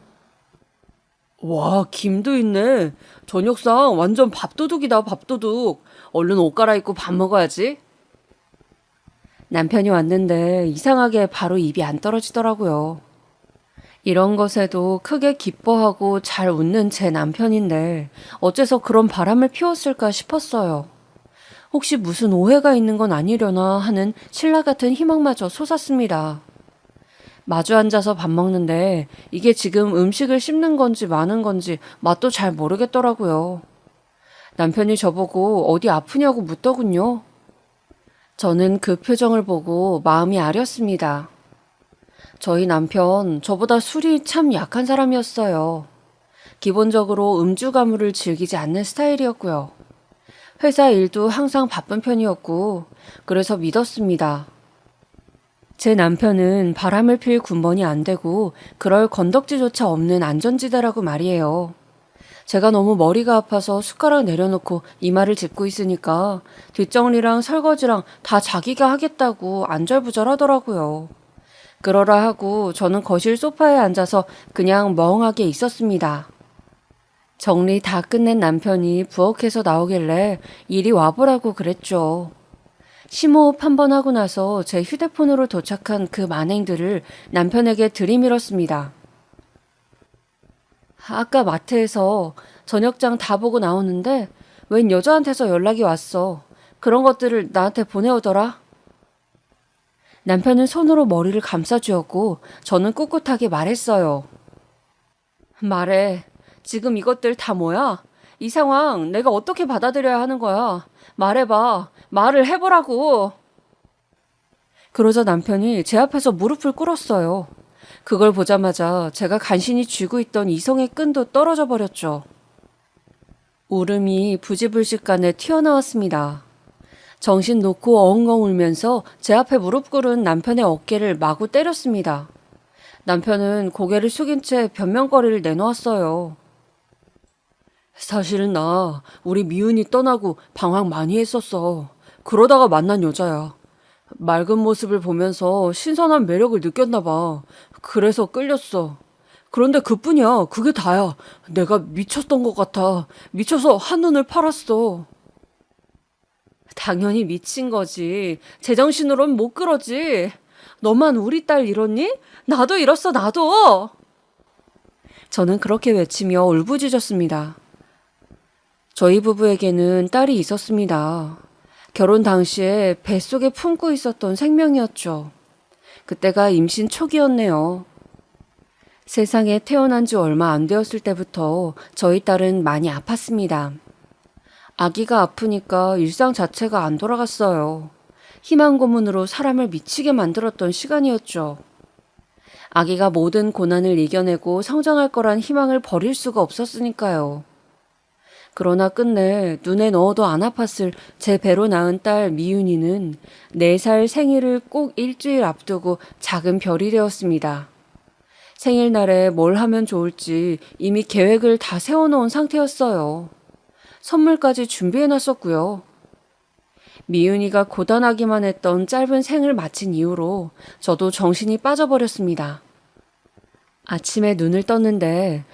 와, 김도 있네. 저녁상 완전 밥도둑이다, 밥도둑. 얼른 옷 갈아입고 밥 먹어야지. 남편이 왔는데 이상하게 바로 입이 안 떨어지더라고요. 이런 것에도 크게 기뻐하고 잘 웃는 제 남편인데 어째서 그런 바람을 피웠을까 싶었어요. 혹시 무슨 오해가 있는 건 아니려나 하는 신라 같은 희망마저 솟았습니다. 마주 앉아서 밥 먹는데 이게 지금 음식을 씹는 건지 마는 건지 맛도 잘 모르겠더라고요. 남편이 저보고 어디 아프냐고 묻더군요. 저는 그 표정을 보고 마음이 아렸습니다. 저희 남편 저보다 술이 참 약한 사람이었어요. 기본적으로 음주 가무를 즐기지 않는 스타일이었고요. 회사 일도 항상 바쁜 편이었고 그래서 믿었습니다. 제 남편은 바람을 필 군번이 안 되고 그럴 건덕지조차 없는 안전지대라고 말이에요. 제가 너무 머리가 아파서 숟가락 내려놓고 이마를 짚고 있으니까 뒷정리랑 설거지랑 다 자기가 하겠다고 안절부절하더라고요. 그러라 하고 저는 거실 소파에 앉아서 그냥 멍하게 있었습니다. 정리 다 끝낸 남편이 부엌에서 나오길래 이리 와보라고 그랬죠. 심호흡 한 번 하고 나서 제 휴대폰으로 도착한 그 만행들을 남편에게 들이밀었습니다. 아까 마트에서 저녁장 다 보고 나오는데 웬 여자한테서 연락이 왔어. 그런 것들을 나한테 보내오더라. 남편은 손으로 머리를 감싸주었고 저는 꿋꿋하게 말했어요. 말해. 지금 이것들 다 뭐야? 이 상황 내가 어떻게 받아들여야 하는 거야? 말해봐. 말을 해보라고. 그러자 남편이 제 앞에서 무릎을 꿇었어요. 그걸 보자마자 제가 간신히 쥐고 있던 이성의 끈도 떨어져 버렸죠. 울음이 부지불식간에 튀어나왔습니다. 정신 놓고 엉엉 울면서 제 앞에 무릎 꿇은 남편의 어깨를 마구 때렸습니다. 남편은 고개를 숙인 채 변명거리를 내놓았어요. 사실은 나 우리 미은이 떠나고 방황 많이 했었어. 그러다가 만난 여자야. 맑은 모습을 보면서 신선한 매력을 느꼈나 봐. 그래서 끌렸어. 그런데 그뿐이야. 그게 다야. 내가 미쳤던 것 같아. 미쳐서 한눈을 팔았어. 당연히 미친 거지. 제정신으론 못 그러지. 너만 우리 딸 잃었니? 나도 잃었어, 나도. 저는 그렇게 외치며 울부짖었습니다. 저희 부부에게는 딸이 있었습니다. 결혼 당시에 뱃속에 품고 있었던 생명이었죠. 그때가 임신 초기였네요. 세상에 태어난 지 얼마 안 되었을 때부터 저희 딸은 많이 아팠습니다. 아기가 아프니까 일상 자체가 안 돌아갔어요. 희망 고문으로 사람을 미치게 만들었던 시간이었죠. 아기가 모든 고난을 이겨내고 성장할 거란 희망을 버릴 수가 없었으니까요. 그러나 끝내 눈에 넣어도 안 아팠을 제 배로 낳은 딸 미윤이는 4살 생일을 꼭 일주일 앞두고 작은 별이 되었습니다. 생일날에 뭘 하면 좋을지 이미 계획을 다 세워놓은 상태였어요. 선물까지 준비해놨었고요. 미윤이가 고단하기만 했던 짧은 생을 마친 이후로 저도 정신이 빠져버렸습니다. 아침에 눈을 떴는데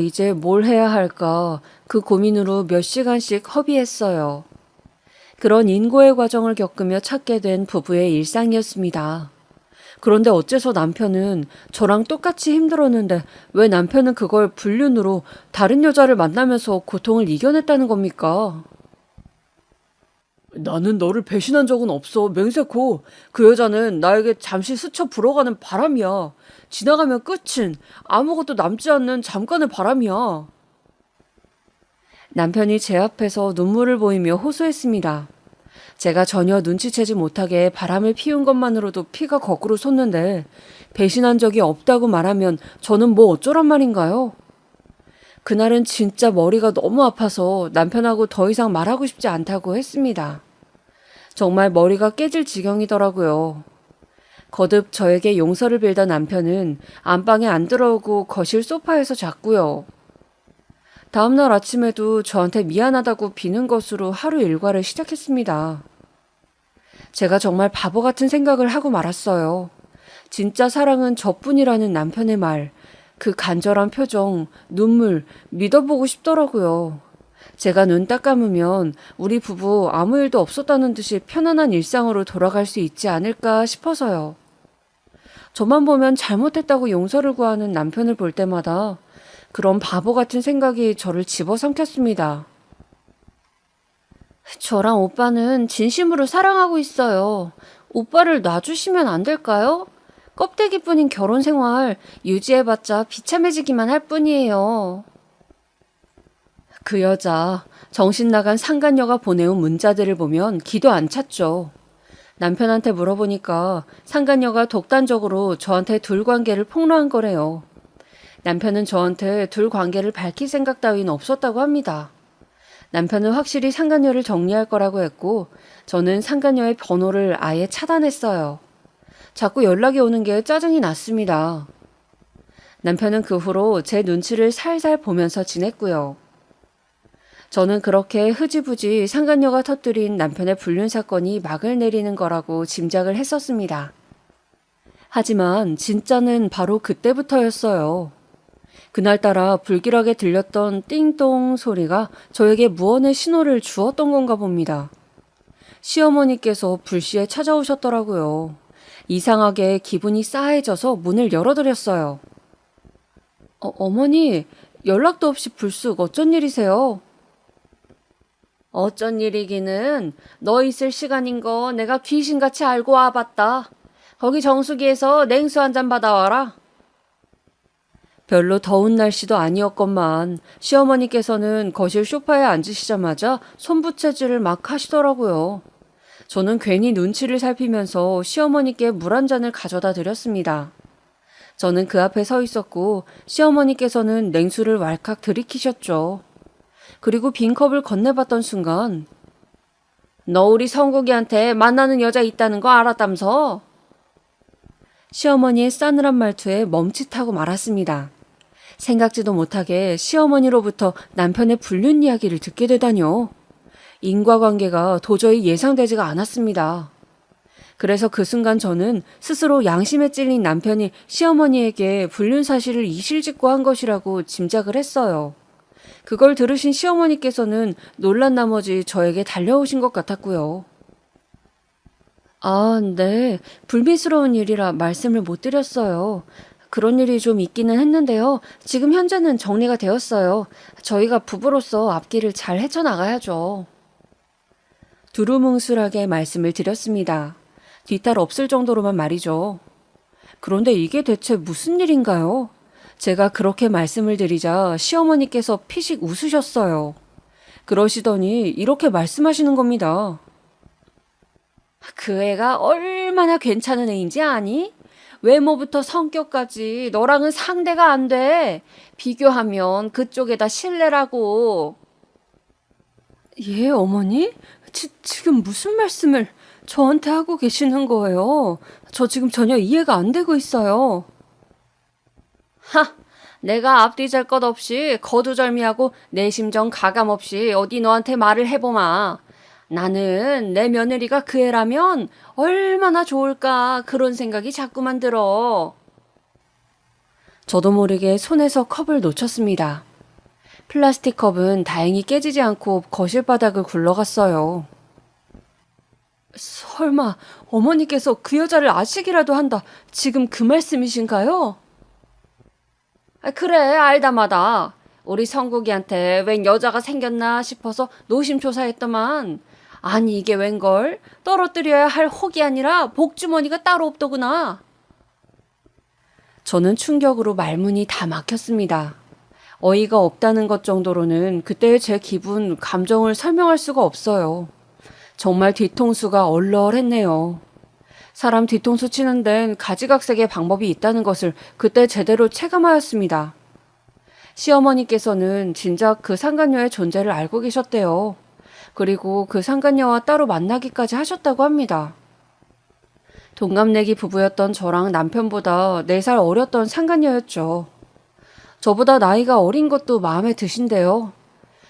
이제 뭘 해야 할까 그 고민으로 몇 시간씩 허비했어요. 그런 인고의 과정을 겪으며 찾게 된 부부의 일상이었습니다. 그런데 어째서 남편은 저랑 똑같이 힘들었는데 왜 남편은 그걸 불륜으로 다른 여자를 만나면서 고통을 이겨냈다는 겁니까? 나는 너를 배신한 적은 없어, 맹세코. 그 여자는 나에게 잠시 스쳐 불어가는 바람이야. 지나가면 끝인 아무것도 남지 않는 잠깐의 바람이야. 남편이 제 앞에서 눈물을 보이며 호소했습니다. 제가 전혀 눈치채지 못하게 바람을 피운 것만으로도 피가 거꾸로 솟는데 배신한 적이 없다고 말하면 저는 뭐 어쩌란 말인가요? 그날은 진짜 머리가 너무 아파서 남편하고 더 이상 말하고 싶지 않다고 했습니다. 정말 머리가 깨질 지경이더라고요. 거듭 저에게 용서를 빌던 남편은 안방에 안 들어오고 거실 소파에서 잤고요. 다음날 아침에도 저한테 미안하다고 비는 것으로 하루 일과를 시작했습니다. 제가 정말 바보 같은 생각을 하고 말았어요. 진짜 사랑은 저뿐이라는 남편의 말, 그 간절한 표정, 눈물, 믿어보고 싶더라고요. 제가 눈 딱 감으면 우리 부부 아무 일도 없었다는 듯이 편안한 일상으로 돌아갈 수 있지 않을까 싶어서요. 저만 보면 잘못했다고 용서를 구하는 남편을 볼 때마다 그런 바보 같은 생각이 저를 집어삼켰습니다. 저랑 오빠는 진심으로 사랑하고 있어요. 오빠를 놔주시면 안 될까요? 껍데기뿐인 결혼 생활 유지해봤자 비참해지기만 할 뿐이에요. 그 여자, 정신 나간 상간녀가 보내온 문자들을 보면 기도 안 찼죠. 남편한테 물어보니까 상간녀가 독단적으로 저한테 둘 관계를 폭로한 거래요. 남편은 저한테 둘 관계를 밝힐 생각 따윈 없었다고 합니다. 남편은 확실히 상간녀를 정리할 거라고 했고 저는 상간녀의 번호를 아예 차단했어요. 자꾸 연락이 오는 게 짜증이 났습니다. 남편은 그 후로 제 눈치를 살살 보면서 지냈고요. 저는 그렇게 흐지부지 상간녀가 터뜨린 남편의 불륜 사건이 막을 내리는 거라고 짐작을 했었습니다. 하지만 진짜는 바로 그때부터였어요. 그날따라 불길하게 들렸던 띵동 소리가 저에게 무언의 신호를 주었던 건가 봅니다. 시어머니께서 불시에 찾아오셨더라고요. 이상하게 기분이 싸해져서 문을 열어드렸어요. 어머니, 연락도 없이 불쑥 어쩐 일이세요? 어쩐 일이기는 너 있을 시간인 거 내가 귀신같이 알고 와봤다. 거기 정수기에서 냉수 한 잔 받아와라. 별로 더운 날씨도 아니었건만 시어머니께서는 거실 소파에 앉으시자마자 손부채질을 막 하시더라고요. 저는 괜히 눈치를 살피면서 시어머니께 물 한 잔을 가져다 드렸습니다. 저는 그 앞에 서 있었고 시어머니께서는 냉수를 왈칵 들이키셨죠. 그리고 빈 컵을 건네봤던 순간 너 우리 성국이한테 만나는 여자 있다는 거 알았다면서? 시어머니의 싸늘한 말투에 멈칫하고 말았습니다. 생각지도 못하게 시어머니로부터 남편의 불륜 이야기를 듣게 되다뇨. 인과관계가 도저히 예상되지가 않았습니다. 그래서 그 순간 저는 스스로 양심에 찔린 남편이 시어머니에게 불륜 사실을 이실직고 한 것이라고 짐작을 했어요. 그걸 들으신 시어머니께서는 놀란 나머지 저에게 달려오신 것 같았고요. 네. 불미스러운 일이라 말씀을 못 드렸어요. 그런 일이 좀 있기는 했는데요. 지금 현재는 정리가 되었어요. 저희가 부부로서 앞길을 잘 헤쳐나가야죠. 두루뭉술하게 말씀을 드렸습니다. 뒤탈 없을 정도로만 말이죠. 그런데 이게 대체 무슨 일인가요? 제가 그렇게 말씀을 드리자 시어머니께서 피식 웃으셨어요. 그러시더니 이렇게 말씀하시는 겁니다. 그 애가 얼마나 괜찮은 애인지 아니? 외모부터 성격까지 너랑은 상대가 안 돼. 비교하면 그쪽에다 신뢰라고. 예, 어머니? 지금 무슨 말씀을 저한테 하고 계시는 거예요? 저 지금 전혀 이해가 안 되고 있어요. 하! 내가 앞뒤 잘 것 없이 거두절미하고 내 심정 가감 없이 어디 너한테 말을 해보마. 나는 내 며느리가 그 애라면 얼마나 좋을까 그런 생각이 자꾸만 들어. 저도 모르게 손에서 컵을 놓쳤습니다. 플라스틱 컵은 다행히 깨지지 않고 거실 바닥을 굴러갔어요. 설마 어머니께서 그 여자를 아시기라도 한다. 지금 그 말씀이신가요? 그래, 알다마다. 우리 성국이한테 웬 여자가 생겼나 싶어서 노심초사했더만. 아니 이게 웬걸? 떨어뜨려야 할 혹이 아니라 복주머니가 따로 없더구나. 저는 충격으로 말문이 다 막혔습니다. 어이가 없다는 것 정도로는 그때의 제 기분, 감정을 설명할 수가 없어요. 정말 뒤통수가 얼얼했네요. 사람 뒤통수 치는 데는 가지각색의 방법이 있다는 것을 그때 제대로 체감하였습니다. 시어머니께서는 진작 그 상간녀의 존재를 알고 계셨대요. 그리고 그 상간녀와 따로 만나기까지 하셨다고 합니다. 동갑내기 부부였던 저랑 남편보다 4살 어렸던 상간녀였죠. 저보다 나이가 어린 것도 마음에 드신대요.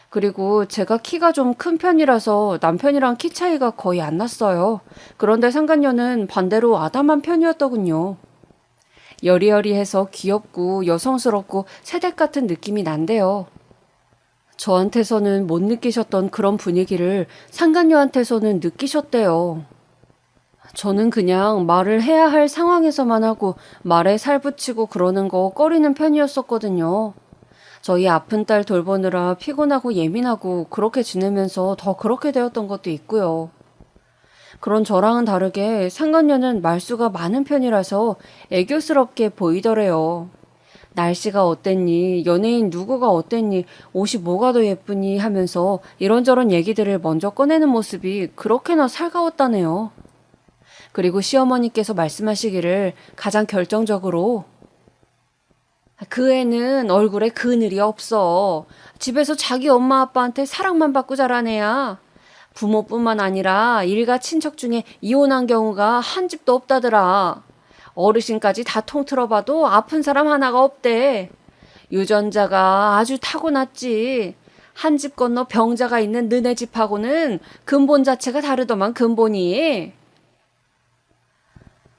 그리고 제가 키가 좀 큰 편이라서 남편이랑 키 차이가 거의 안 났어요. 그런데 상간녀는 반대로 아담한 편이었더군요. 여리여리해서 귀엽고 여성스럽고 새댁 같은 느낌이 난대요. 저한테서는 못 느끼셨던 그런 분위기를 상간녀한테서는 느끼셨대요. 저는 그냥 말을 해야 할 상황에서만 하고 말에 살 붙이고 그러는 거 꺼리는 편이었었거든요. 저희 아픈 딸 돌보느라 피곤하고 예민하고 그렇게 지내면서 더 그렇게 되었던 것도 있고요. 그런 저랑은 다르게 상간녀는 말수가 많은 편이라서 애교스럽게 보이더래요. 날씨가 어땠니, 연예인 누구가 어땠니, 옷이 뭐가 더 예쁘니 하면서 이런저런 얘기들을 먼저 꺼내는 모습이 그렇게나 살가웠다네요. 그리고 시어머니께서 말씀하시기를 가장 결정적으로 그 애는 얼굴에 그늘이 없어. 집에서 자기 엄마 아빠한테 사랑만 받고 자란 애야. 부모뿐만 아니라 일가 친척 중에 이혼한 경우가 한 집도 없다더라. 어르신까지 다 통틀어봐도 아픈 사람 하나가 없대. 유전자가 아주 타고났지. 한 집 건너 병자가 있는 너네 집하고는 근본 자체가 다르더만 근본이.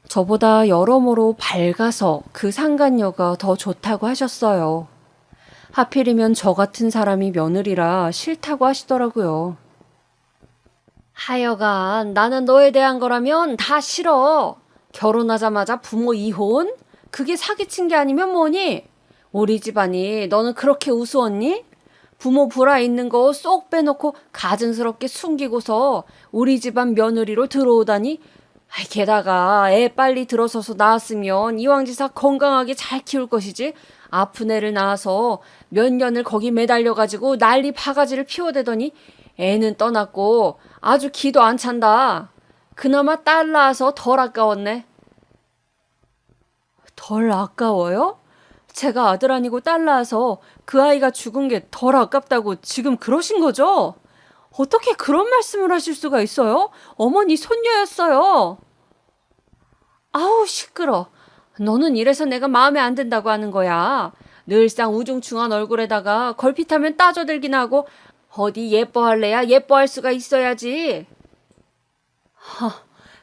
저보다 여러모로 밝아서 그 상간녀가 더 좋다고 하셨어요. 하필이면 저 같은 사람이 며느리라 싫다고 하시더라고요. 하여간 나는 너에 대한 거라면 다 싫어. 결혼하자마자 부모 이혼? 그게 사기친 게 아니면 뭐니? 우리 집안이 너는 그렇게 우스웠니? 부모 불화 있는 거 쏙 빼놓고 가증스럽게 숨기고서 우리 집안 며느리로 들어오다니? 게다가 애 빨리 들어서서 낳았으면 이왕지사 건강하게 잘 키울 것이지. 아픈 애를 낳아서 몇 년을 거기 매달려가지고 난리 바가지를 피워대더니 애는 떠났고 아주 기도 안 찬다. 그나마 딸 낳아서 덜 아까웠네. 덜 아까워요? 제가 아들 아니고 딸 낳아서 그 아이가 죽은 게 덜 아깝다고 지금 그러신 거죠? 어떻게 그런 말씀을 하실 수가 있어요? 어머니 손녀였어요. 아우 시끄러. 너는 이래서 내가 마음에 안 든다고 하는 거야. 늘상 우중충한 얼굴에다가 걸핏하면 따져들긴 하고 어디 예뻐할래야 예뻐할 수가 있어야지.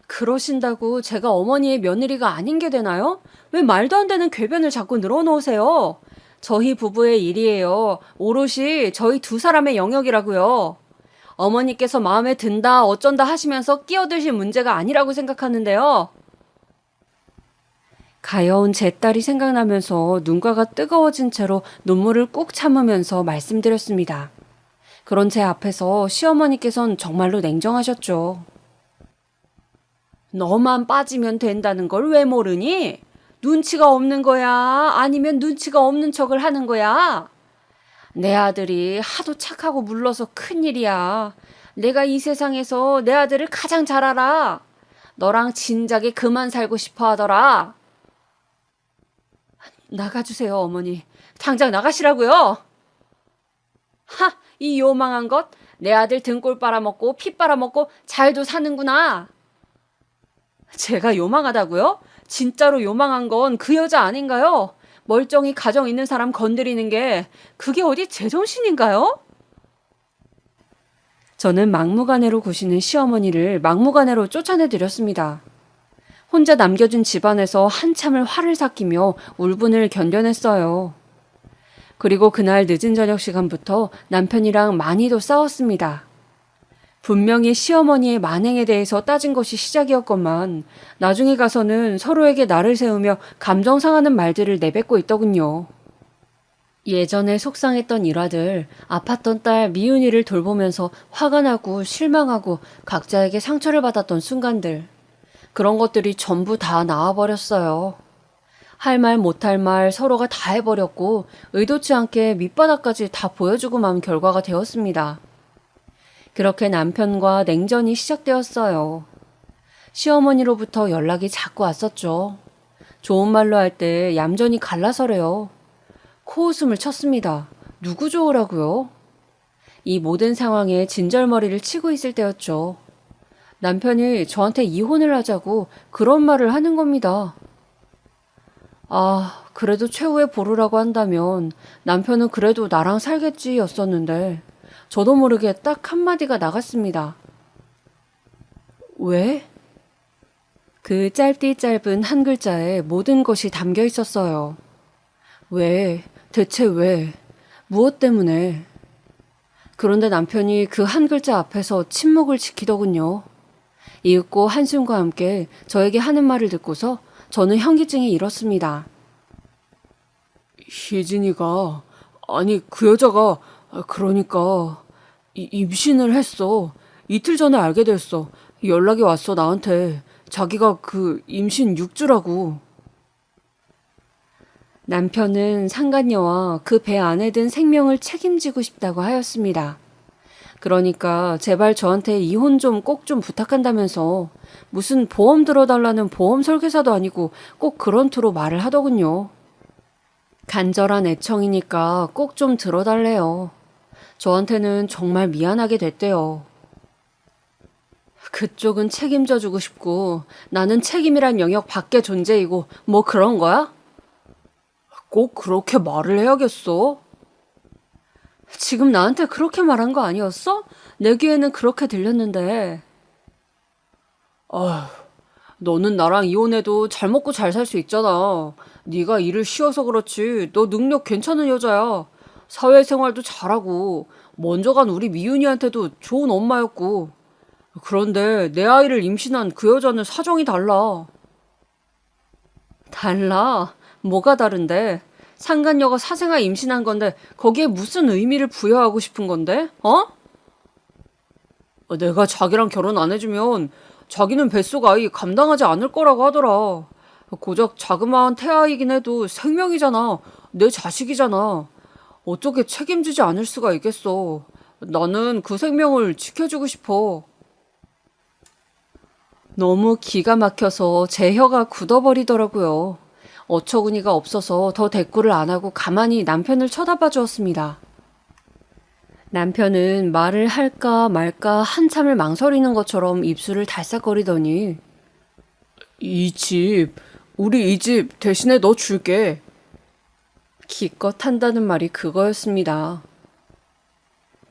그러신다고 제가 어머니의 며느리가 아닌 게 되나요? 왜 말도 안 되는 궤변을 자꾸 늘어놓으세요? 저희 부부의 일이에요. 오롯이 저희 두 사람의 영역이라고요. 어머니께서 마음에 든다 어쩐다 하시면서 끼어드실 문제가 아니라고 생각하는데요. 가여운 제 딸이 생각나면서 눈가가 뜨거워진 채로 눈물을 꾹 참으면서 말씀드렸습니다. 그런 제 앞에서 시어머니께선 정말로 냉정하셨죠. 너만 빠지면 된다는 걸 왜 모르니? 눈치가 없는 거야? 아니면 눈치가 없는 척을 하는 거야? 내 아들이 하도 착하고 물러서 큰일이야. 내가 이 세상에서 내 아들을 가장 잘 알아. 너랑 진작에 그만 살고 싶어 하더라. 나가주세요, 어머니. 당장 나가시라고요. 하, 이 요망한 것. 내 아들 등골 빨아먹고 피 빨아먹고 잘도 사는구나. 제가 요망하다고요? 진짜로 요망한 건 그 여자 아닌가요? 멀쩡히 가정 있는 사람 건드리는 게 그게 어디 제정신인가요? 저는 막무가내로 구시는 시어머니를 막무가내로 쫓아내드렸습니다. 혼자 남겨준 집안에서 한참을 화를 삭히며 울분을 견뎌냈어요. 그리고 그날 늦은 저녁 시간부터 남편이랑 많이도 싸웠습니다. 분명히 시어머니의 만행에 대해서 따진 것이 시작이었건만 나중에 가서는 서로에게 날을 세우며 감정 상하는 말들을 내뱉고 있더군요. 예전에 속상했던 일화들, 아팠던 딸 미윤이를 돌보면서 화가 나고 실망하고 각자에게 상처를 받았던 순간들, 그런 것들이 전부 다 나와버렸어요. 할 말 못할 말 서로가 다 해버렸고 의도치 않게 밑바닥까지 다 보여주고 만 결과가 되었습니다. 그렇게 남편과 냉전이 시작되었어요. 시어머니로부터 연락이 자꾸 왔었죠. 좋은 말로 할 때 얌전히 갈라서래요. 코웃음을 쳤습니다. 누구 좋으라고요? 이 모든 상황에 진절머리를 치고 있을 때였죠. 남편이 저한테 이혼을 하자고 그런 말을 하는 겁니다. 아, 그래도 최후의 보루라고 한다면 남편은 그래도 나랑 살겠지 였었는데 저도 모르게 딱 한마디가 나갔습니다. 왜? 그 짧디 짧은 한 글자에 모든 것이 담겨 있었어요. 왜? 대체 왜? 무엇 때문에? 그런데 남편이 그 한 글자 앞에서 침묵을 지키더군요. 이윽고 한숨과 함께 저에게 하는 말을 듣고서 저는 현기증이 일었습니다. 희진이가, 아니 그 여자가, 그러니까 임신을 했어. 이틀 전에 알게 됐어. 연락이 왔어 나한테. 자기가 그 임신 6주라고. 남편은 상간녀와 그 배 안에 든 생명을 책임지고 싶다고 하였습니다. 그러니까 제발 저한테 이혼 좀 꼭 좀 부탁한다면서 무슨 보험 들어달라는 보험 설계사도 아니고 꼭 그런 투로 말을 하더군요. 간절한 애청이니까 꼭 좀 들어달래요. 저한테는 정말 미안하게 됐대요. 그쪽은 책임져주고 싶고 나는 책임이란 영역 밖의 존재이고 뭐 그런 거야? 꼭 그렇게 말을 해야겠어? 지금 나한테 그렇게 말한 거 아니었어? 내 귀에는 그렇게 들렸는데. 아휴, 너는 나랑 이혼해도 잘 먹고 잘 살 수 있잖아. 네가 일을 쉬어서 그렇지. 너 능력 괜찮은 여자야. 사회생활도 잘하고 먼저 간 우리 미윤이한테도 좋은 엄마였고. 그런데 내 아이를 임신한 그 여자는 사정이 달라. 달라? 뭐가 다른데? 상간녀가 사생아 임신한 건데 거기에 무슨 의미를 부여하고 싶은 건데? 어? 내가 자기랑 결혼 안 해주면 자기는 뱃속 아이 감당하지 않을 거라고 하더라. 고작 자그마한 태아이긴 해도 생명이잖아. 내 자식이잖아. 어떻게 책임지지 않을 수가 있겠어. 나는 그 생명을 지켜주고 싶어. 너무 기가 막혀서 제 혀가 굳어버리더라고요. 어처구니가 없어서 더 대꾸를 안 하고 가만히 남편을 쳐다봐 주었습니다. 남편은 말을 할까 말까 한참을 망설이는 것처럼 입술을 달싹거리더니 우리 이 집 대신에 너 줄게. 기껏 한다는 말이 그거였습니다.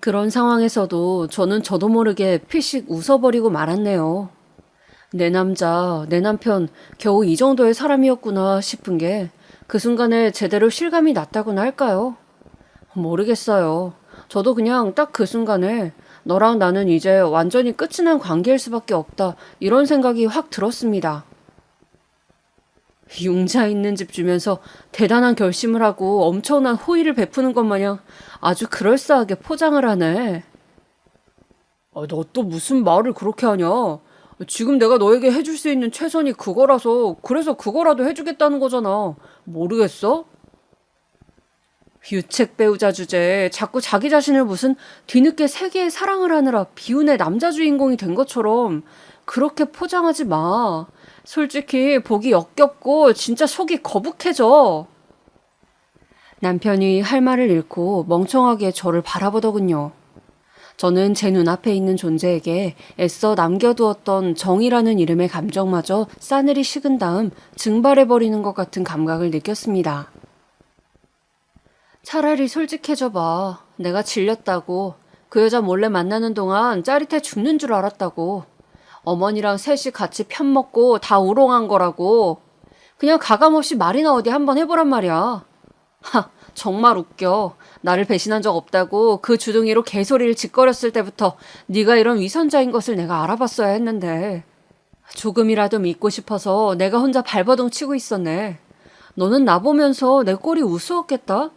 그런 상황에서도 저는 저도 모르게 피식 웃어버리고 말았네요. 내 남자, 내 남편 겨우 이 정도의 사람이었구나 싶은 게 그 순간에 제대로 실감이 났다고나 할까요? 모르겠어요. 저도 그냥 딱 그 순간에 너랑 나는 이제 완전히 끝이 난 관계일 수밖에 없다 이런 생각이 확 들었습니다. 융자 있는 집 주면서 대단한 결심을 하고 엄청난 호의를 베푸는 것 마냥 아주 그럴싸하게 포장을 하네. 너 또 무슨 말을 그렇게 하냐? 지금 내가 너에게 해줄 수 있는 최선이 그거라서 그래서 그거라도 해주겠다는 거잖아. 모르겠어? 유책 배우자 주제에 자꾸 자기 자신을 무슨 뒤늦게 세계의 사랑을 하느라 비운의 남자 주인공이 된 것처럼 그렇게 포장하지 마. 솔직히 보기 역겹고 진짜 속이 거북해져. 남편이 할 말을 잃고 멍청하게 저를 바라보더군요. 저는 제 눈앞에 있는 존재에게 애써 남겨두었던 정이라는 이름의 감정마저 싸늘히 식은 다음 증발해버리는 것 같은 감각을 느꼈습니다. 차라리 솔직해져 봐. 내가 질렸다고. 그 여자 몰래 만나는 동안 짜릿해 죽는 줄 알았다고. 어머니랑 셋이 같이 편먹고 다 우롱한 거라고. 그냥 가감없이 말이나 어디 한번 해보란 말이야. 하, 정말 웃겨. 나를 배신한 적 없다고 그 주둥이로 개소리를 짓거렸을 때부터 네가 이런 위선자인 것을 내가 알아봤어야 했는데. 조금이라도 믿고 싶어서 내가 혼자 발버둥 치고 있었네. 너는 나 보면서 내 꼴이 우스웠겠다?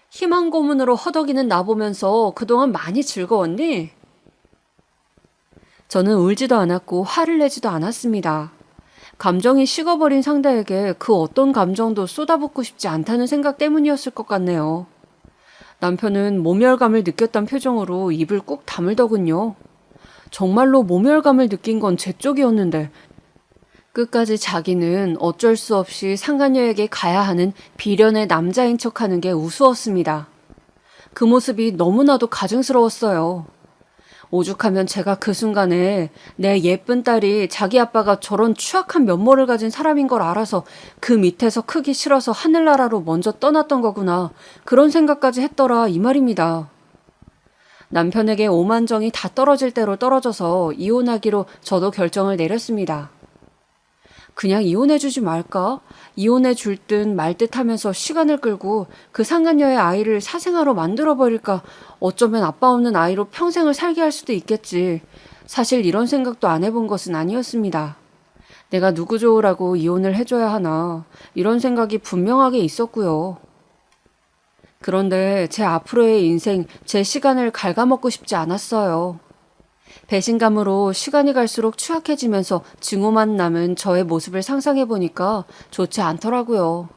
희망 고문으로 허덕이는 나 보면서 그동안 많이 즐거웠니? 저는 울지도 않았고 화를 내지도 않았습니다. 감정이 식어버린 상대에게 그 어떤 감정도 쏟아붓고 싶지 않다는 생각 때문이었을 것 같네요. 남편은 모멸감을 느꼈던 표정으로 입을 꾹 다물더군요. 정말로 모멸감을 느낀 건 제 쪽이었는데 끝까지 자기는 어쩔 수 없이 상간녀에게 가야 하는 비련의 남자인 척하는 게 우스웠습니다. 그 모습이 너무나도 가증스러웠어요. 오죽하면 제가 그 순간에 내 예쁜 딸이 자기 아빠가 저런 추악한 면모를 가진 사람인 걸 알아서 그 밑에서 크기 싫어서 하늘나라로 먼저 떠났던 거구나. 그런 생각까지 했더라 이 말입니다. 남편에게 오만정이 다 떨어질 대로 떨어져서 이혼하기로 저도 결정을 내렸습니다. 그냥 이혼해주지 말까? 이혼해줄 듯 말 듯 하면서 시간을 끌고 그 상간녀의 아이를 사생아로 만들어버릴까? 어쩌면 아빠 없는 아이로 평생을 살게 할 수도 있겠지. 사실 이런 생각도 안 해본 것은 아니었습니다. 내가 누구 좋으라고 이혼을 해줘야 하나? 이런 생각이 분명하게 있었고요. 그런데 제 앞으로의 인생, 제 시간을 갉아먹고 싶지 않았어요. 배신감으로 시간이 갈수록 추악해지면서 증오만 남은 저의 모습을 상상해보니까 좋지 않더라고요.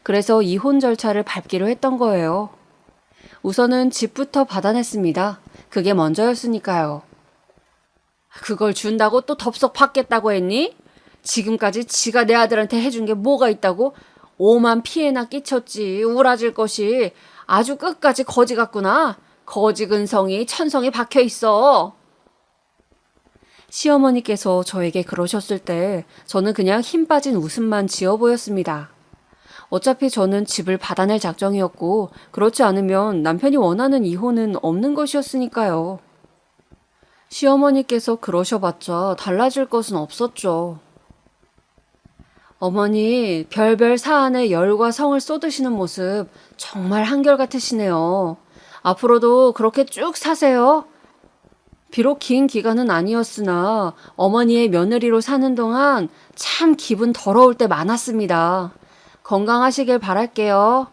그래서 이혼 절차를 밟기로 했던 거예요. 우선은 집부터 받아냈습니다. 그게 먼저였으니까요. 그걸 준다고 또 덥석 받겠다고 했니? 지금까지 지가 내 아들한테 해준 게 뭐가 있다고? 오만 피해나 끼쳤지. 우라질 것이 아주 끝까지 거지 같구나. 거지 근성이 천성에 박혀 있어. 시어머니께서 저에게 그러셨을 때 저는 그냥 힘 빠진 웃음만 지어 보였습니다. 어차피 저는 집을 받아낼 작정이었고 그렇지 않으면 남편이 원하는 이혼은 없는 것이었으니까요. 시어머니께서 그러셔봤자 달라질 것은 없었죠. 어머니, 별별 사안에 열과 성을 쏟으시는 모습 정말 한결같으시네요. 앞으로도 그렇게 쭉 사세요. 비록 긴 기간은 아니었으나 어머니의 며느리로 사는 동안 참 기분 더러울 때 많았습니다. 건강하시길 바랄게요.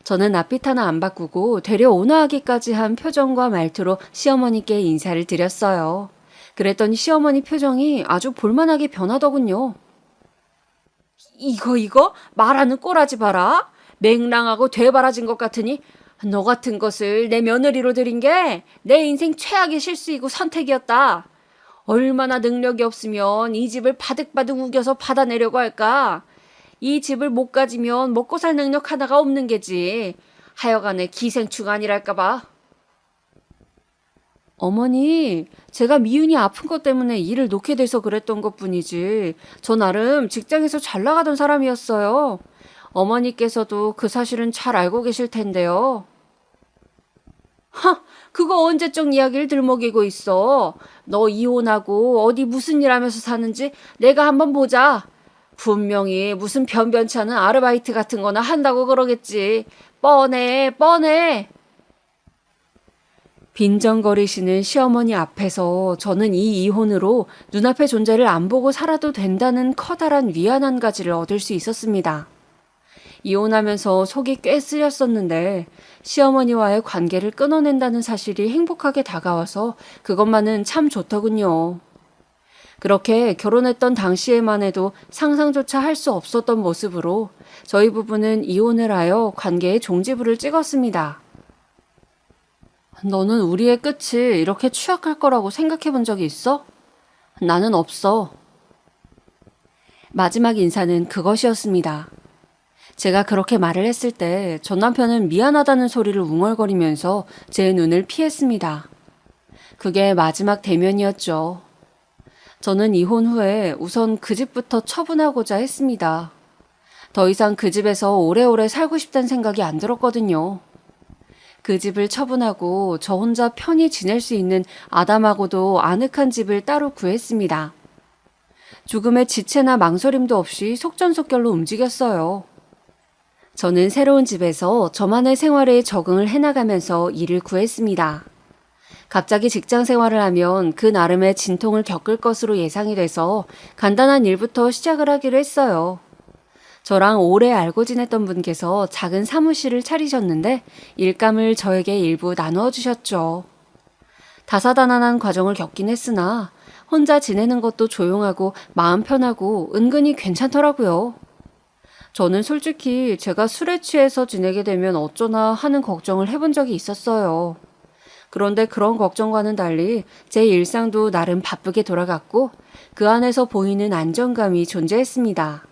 저는 앞빛 하나 안 바꾸고 되려 온화하기까지 한 표정과 말투로 시어머니께 인사를 드렸어요. 그랬더니 시어머니 표정이 아주 볼만하게 변하더군요. 이거 말하는 꼬라지 봐라. 맹랑하고 되바라진 것 같으니 너 같은 것을 내 며느리로 들인 게 내 인생 최악의 실수이고 선택이었다. 얼마나 능력이 없으면 이 집을 바득바득 우겨서 받아내려고 할까? 이 집을 못 가지면 먹고 살 능력 하나가 없는 게지. 하여간에 기생충 아니랄까 봐. 어머니, 제가 미윤이 아픈 것 때문에 일을 놓게 돼서 그랬던 것뿐이지. 저 나름 직장에서 잘 나가던 사람이었어요. 어머니께서도 그 사실은 잘 알고 계실 텐데요. 그거 언제적 이야기를 들먹이고 있어. 너 이혼하고 어디 무슨 일 하면서 사는지 내가 한번 보자. 분명히 무슨 변변치 않은 아르바이트 같은 거나 한다고 그러겠지. 뻔해. 빈정거리시는 시어머니 앞에서 저는 이 이혼으로 눈앞의 존재를 안 보고 살아도 된다는 커다란 위안 한 가지를 얻을 수 있었습니다. 이혼하면서 속이 꽤 쓰렸었는데 시어머니와의 관계를 끊어낸다는 사실이 행복하게 다가와서 그것만은 참 좋더군요. 그렇게 결혼했던 당시에만 해도 상상조차 할 수 없었던 모습으로 저희 부부는 이혼을 하여 관계에 종지부를 찍었습니다. 너는 우리의 끝이 이렇게 추악할 거라고 생각해 본 적이 있어? 나는 없어. 마지막 인사는 그것이었습니다. 제가 그렇게 말을 했을 때 전 남편은 미안하다는 소리를 웅얼거리면서 제 눈을 피했습니다. 그게 마지막 대면이었죠. 저는 이혼 후에 우선 그 집부터 처분하고자 했습니다. 더 이상 그 집에서 오래오래 살고 싶다는 생각이 안 들었거든요. 그 집을 처분하고 저 혼자 편히 지낼 수 있는 아담하고도 아늑한 집을 따로 구했습니다. 죽음의 지체나 망설임도 없이 속전속결로 움직였어요. 저는 새로운 집에서 저만의 생활에 적응을 해나가면서 일을 구했습니다. 갑자기 직장 생활을 하면 그 나름의 진통을 겪을 것으로 예상이 돼서 간단한 일부터 시작을 하기로 했어요. 저랑 오래 알고 지냈던 분께서 작은 사무실을 차리셨는데 일감을 저에게 일부 나누어 주셨죠. 다사다난한 과정을 겪긴 했으나 혼자 지내는 것도 조용하고 마음 편하고 은근히 괜찮더라고요. 저는 솔직히 제가 술에 취해서 지내게 되면 어쩌나 하는 걱정을 해본 적이 있었어요. 그런데 그런 걱정과는 달리 제 일상도 나름 바쁘게 돌아갔고 그 안에서 보이는 안정감이 존재했습니다.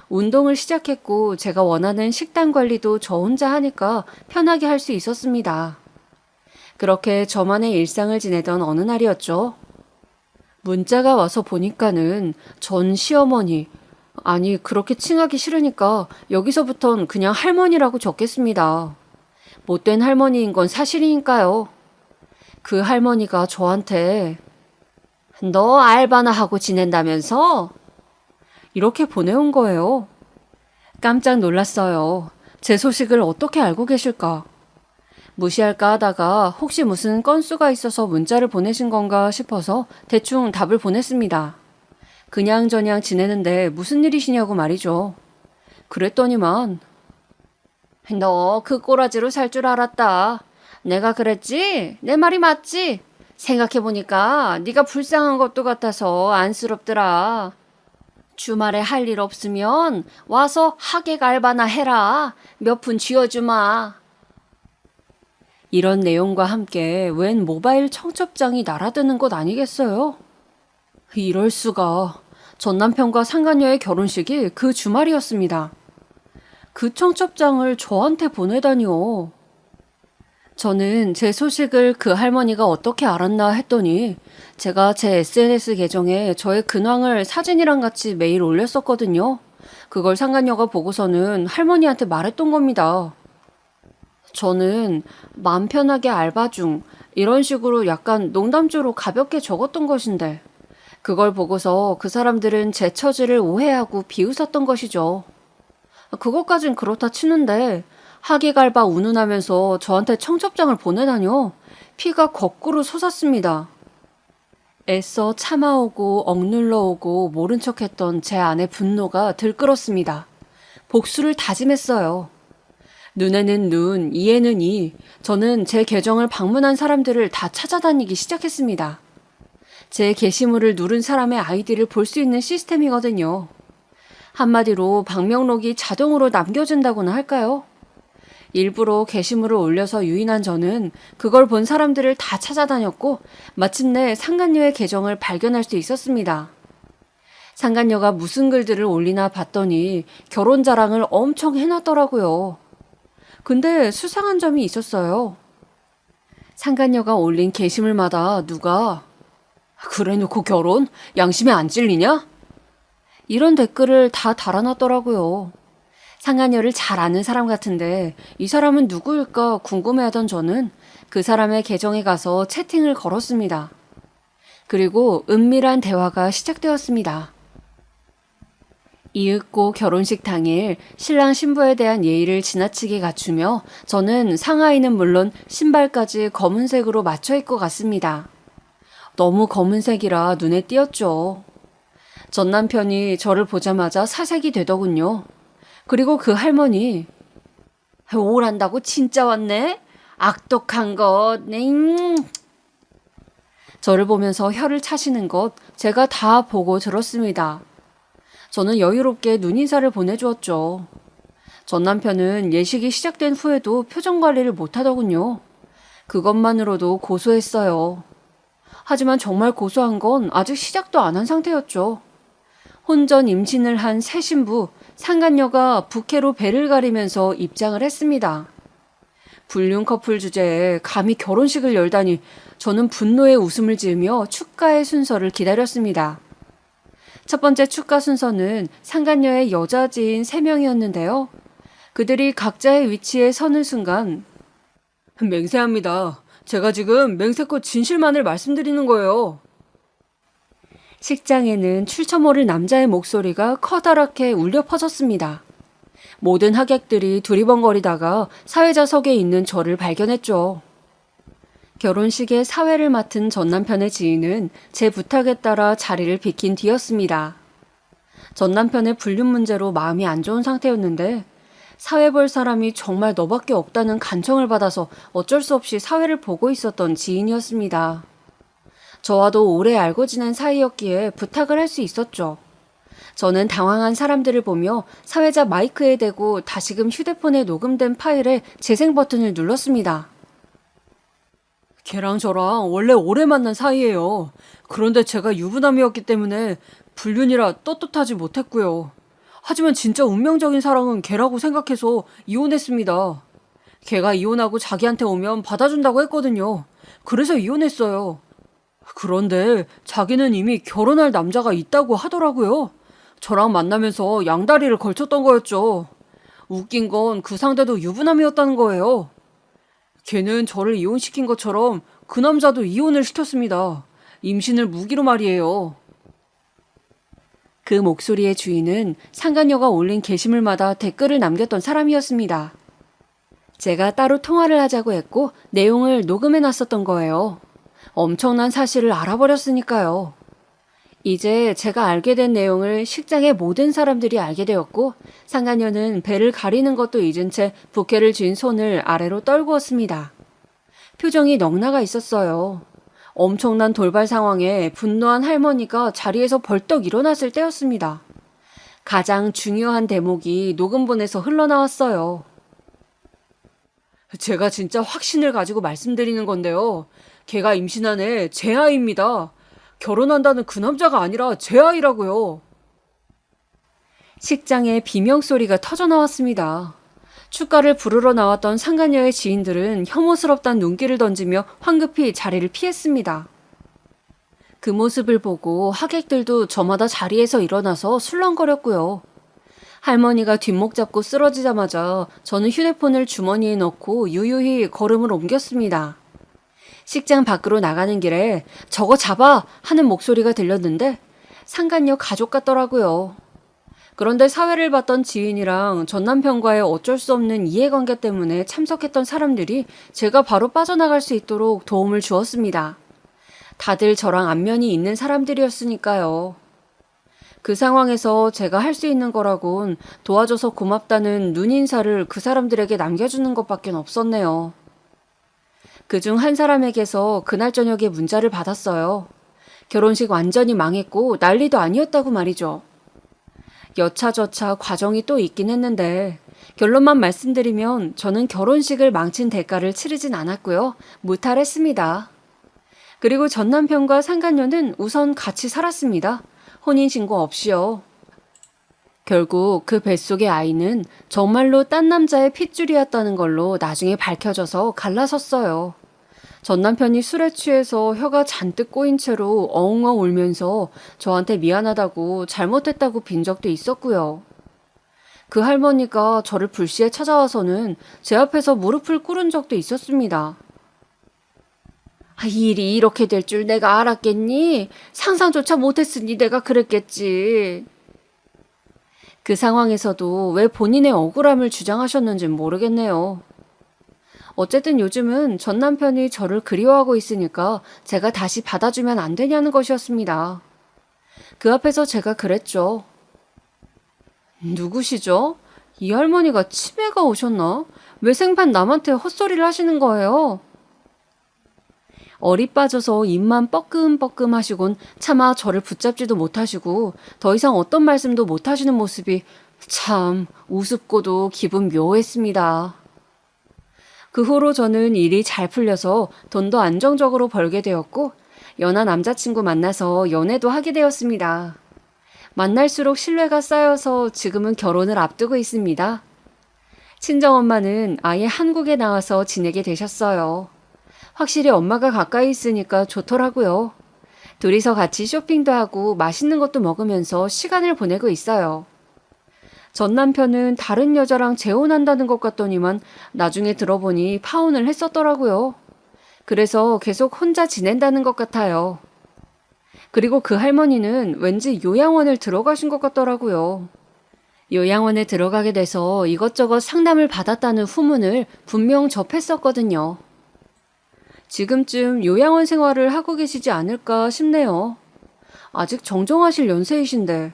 운동을 시작했고 제가 원하는 식단 관리도 저 혼자 하니까 편하게 할 수 있었습니다. 그렇게 저만의 일상을 지내던 어느 날이었죠. 문자가 와서 보니까는 전 시어머니, 아니 그렇게 칭하기 싫으니까 여기서부턴 그냥 할머니라고 적겠습니다. 못된 할머니인 건 사실이니까요. 그 할머니가 저한테 너 알바나 하고 지낸다면서? 이렇게 보내온 거예요. 깜짝 놀랐어요. 제 소식을 어떻게 알고 계실까? 무시할까 하다가 혹시 무슨 건수가 있어서 문자를 보내신 건가 싶어서 대충 답을 보냈습니다. 그냥저냥 지내는데 무슨 일이시냐고 말이죠. 그랬더니만 너 그 꼬라지로 살 줄 알았다. 내가 그랬지? 내 말이 맞지? 생각해보니까 네가 불쌍한 것도 같아서 안쓰럽더라. 주말에 할 일 없으면 와서 하객 알바나 해라. 몇 푼 쥐어주마. 이런 내용과 함께 웬 모바일 청첩장이 날아드는 것 아니겠어요? 이럴 수가. 전 남편과 상간녀의 결혼식이 그 주말이었습니다. 그 청첩장을 저한테 보내다니요. 저는 제 소식을 그 할머니가 어떻게 알았나 했더니 제가 제 SNS 계정에 저의 근황을 사진이랑 같이 매일 올렸었거든요. 그걸 상간녀가 보고서는 할머니한테 말했던 겁니다. 저는 마음 편하게 알바 중 이런 식으로 약간 농담조로 가볍게 적었던 것인데 그걸 보고서 그 사람들은 제 처지를 오해하고 비웃었던 것이죠. 그것까진 그렇다 치는데 하객 알바 운운하면서 저한테 청첩장을 보내다뇨. 피가 거꾸로 솟았습니다. 애써 참아오고 억눌러오고 모른 척했던 제 안의 분노가 들끓었습니다. 복수를 다짐했어요. 눈에는 눈, 이에는 이. 저는 제 계정을 방문한 사람들을 다 찾아다니기 시작했습니다. 제 게시물을 누른 사람의 아이디를 볼 수 있는 시스템이거든요. 한마디로 방명록이 자동으로 남겨진다고나 할까요? 일부러 게시물을 올려서 유인한 저는 그걸 본 사람들을 다 찾아다녔고 마침내 상간녀의 계정을 발견할 수 있었습니다. 상간녀가 무슨 글들을 올리나 봤더니 결혼 자랑을 엄청 해놨더라고요. 근데 수상한 점이 있었어요. 상간녀가 올린 게시물마다 누가 그래놓고 결혼? 양심에 안 찔리냐? 이런 댓글을 다 달아놨더라고요. 상간녀를 잘 아는 사람 같은데 이 사람은 누구일까 궁금해하던 저는 그 사람의 계정에 가서 채팅을 걸었습니다. 그리고 은밀한 대화가 시작되었습니다. 이윽고 결혼식 당일 신랑 신부에 대한 예의를 지나치게 갖추며 저는 상하이는 물론 신발까지 검은색으로 맞춰 입고 갔습니다. 너무 검은색이라 눈에 띄었죠. 전 남편이 저를 보자마자 사색이 되더군요. 그리고 그 할머니, 오란다고 진짜 왔네? 악독한 것, 넹. 저를 보면서 혀를 차시는 것 제가 다 보고 들었습니다. 저는 여유롭게 눈인사를 보내주었죠. 전 남편은 예식이 시작된 후에도 표정 관리를 못하더군요. 그것만으로도 고소했어요. 하지만 정말 고소한 건 아직 시작도 안 한 상태였죠. 혼전 임신을 한 새 신부, 상간녀가 부케로 배를 가리면서 입장을 했습니다. 불륜 커플 주제에 감히 결혼식을 열다니 저는 분노의 웃음을 지으며 축가의 순서를 기다렸습니다. 첫 번째 축가 순서는 상간녀의 여자 지인 3명이었는데요. 그들이 각자의 위치에 서는 순간 맹세합니다. 제가 지금 맹세코 진실만을 말씀드리는 거예요. 식장에는 출처 모를 남자의 목소리가 커다랗게 울려 퍼졌습니다. 모든 하객들이 두리번거리다가 사회자석에 있는 저를 발견했죠. 결혼식의 사회를 맡은 전 남편의 지인은 제 부탁에 따라 자리를 비킨 뒤였습니다. 전 남편의 불륜 문제로 마음이 안 좋은 상태였는데 사회 볼 사람이 정말 너밖에 없다는 간청을 받아서 어쩔 수 없이 사회를 보고 있었던 지인이었습니다. 저와도 오래 알고 지낸 사이였기에 부탁을 할 수 있었죠. 저는 당황한 사람들을 보며 사회자 마이크에 대고 다시금 휴대폰에 녹음된 파일에 재생 버튼을 눌렀습니다. 걔랑 저랑 원래 오래 만난 사이예요. 그런데 제가 유부남이었기 때문에 불륜이라 떳떳하지 못했고요. 하지만 진짜 운명적인 사랑은 걔라고 생각해서 이혼했습니다. 걔가 이혼하고 자기한테 오면 받아준다고 했거든요. 그래서 이혼했어요. 그런데 자기는 이미 결혼할 남자가 있다고 하더라고요. 저랑 만나면서 양다리를 걸쳤던 거였죠. 웃긴 건 그 상대도 유부남이었다는 거예요. 걔는 저를 이혼시킨 것처럼 그 남자도 이혼을 시켰습니다. 임신을 무기로 말이에요. 그 목소리의 주인은 상간녀가 올린 게시물마다 댓글을 남겼던 사람이었습니다. 제가 따로 통화를 하자고 했고 내용을 녹음해 놨었던 거예요. 엄청난 사실을 알아버렸으니까요. 이제 제가 알게 된 내용을 식장의 모든 사람들이 알게 되었고 상간녀는 배를 가리는 것도 잊은 채 부케를 쥔 손을 아래로 떨구었습니다. 표정이 넉나가 있었어요. 엄청난 돌발 상황에 분노한 할머니가 자리에서 벌떡 일어났을 때였습니다. 가장 중요한 대목이 녹음본에서 흘러나왔어요. 제가 진짜 확신을 가지고 말씀드리는 건데요. 걔가 임신한 애 제 아이입니다. 결혼한다는 그 남자가 아니라 제 아이라고요. 식장에 비명소리가 터져나왔습니다. 축가를 부르러 나왔던 상간녀의 지인들은 혐오스럽다는 눈길을 던지며 황급히 자리를 피했습니다. 그 모습을 보고 하객들도 저마다 자리에서 일어나서 술렁거렸고요. 할머니가 뒷목 잡고 쓰러지자마자 저는 휴대폰을 주머니에 넣고 유유히 걸음을 옮겼습니다. 식장 밖으로 나가는 길에 저거 잡아! 하는 목소리가 들렸는데 상간녀 가족 같더라고요. 그런데 사회를 봤던 지인이랑 전 남편과의 어쩔 수 없는 이해관계 때문에 참석했던 사람들이 제가 바로 빠져나갈 수 있도록 도움을 주었습니다. 다들 저랑 안면이 있는 사람들이었으니까요. 그 상황에서 제가 할 수 있는 거라곤 도와줘서 고맙다는 눈인사를 그 사람들에게 남겨주는 것밖에 없었네요. 그중 한 사람에게서 그날 저녁에 문자를 받았어요. 결혼식 완전히 망했고 난리도 아니었다고 말이죠. 여차저차 과정이 또 있긴 했는데 결론만 말씀드리면 저는 결혼식을 망친 대가를 치르진 않았고요. 무탈했습니다. 그리고 전 남편과 상간녀는 우선 같이 살았습니다. 혼인신고 없이요. 결국 그 뱃속의 아이는 정말로 딴 남자의 핏줄이었다는 걸로 나중에 밝혀져서 갈라섰어요. 전 남편이 술에 취해서 혀가 잔뜩 꼬인 채로 엉엉 울면서 저한테 미안하다고 잘못했다고 빈 적도 있었고요. 그 할머니가 저를 불시에 찾아와서는 제 앞에서 무릎을 꿇은 적도 있었습니다. 일이 이렇게 될 줄 내가 알았겠니? 상상조차 못했으니 내가 그랬겠지. 그 상황에서도 왜 본인의 억울함을 주장하셨는지 모르겠네요. 어쨌든 요즘은 전 남편이 저를 그리워하고 있으니까 제가 다시 받아주면 안 되냐는 것이었습니다. 그 앞에서 제가 그랬죠. 누구시죠? 이 할머니가 치매가 오셨나? 왜 생판 남한테 헛소리를 하시는 거예요? 어리 빠져서 입만 뻐끔뻐끔 하시곤 차마 저를 붙잡지도 못하시고 더 이상 어떤 말씀도 못하시는 모습이 참 우습고도 기분 묘했습니다. 그 후로 저는 일이 잘 풀려서 돈도 안정적으로 벌게 되었고 연하 남자친구 만나서 연애도 하게 되었습니다. 만날수록 신뢰가 쌓여서 지금은 결혼을 앞두고 있습니다. 친정엄마는 아예 한국에 나와서 지내게 되셨어요. 확실히 엄마가 가까이 있으니까 좋더라고요. 둘이서 같이 쇼핑도 하고 맛있는 것도 먹으면서 시간을 보내고 있어요. 전 남편은 다른 여자랑 재혼한다는 것 같더니만 나중에 들어보니 파혼을 했었더라고요. 그래서 계속 혼자 지낸다는 것 같아요. 그리고 그 할머니는 왠지 요양원을 들어가신 것 같더라고요. 요양원에 들어가게 돼서 이것저것 상담을 받았다는 후문을 분명 접했었거든요. 지금쯤 요양원 생활을 하고 계시지 않을까 싶네요. 아직 정정하실 연세이신데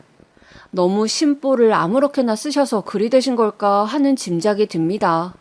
너무 심보를 아무렇게나 쓰셔서 그리 되신 걸까 하는 짐작이 듭니다.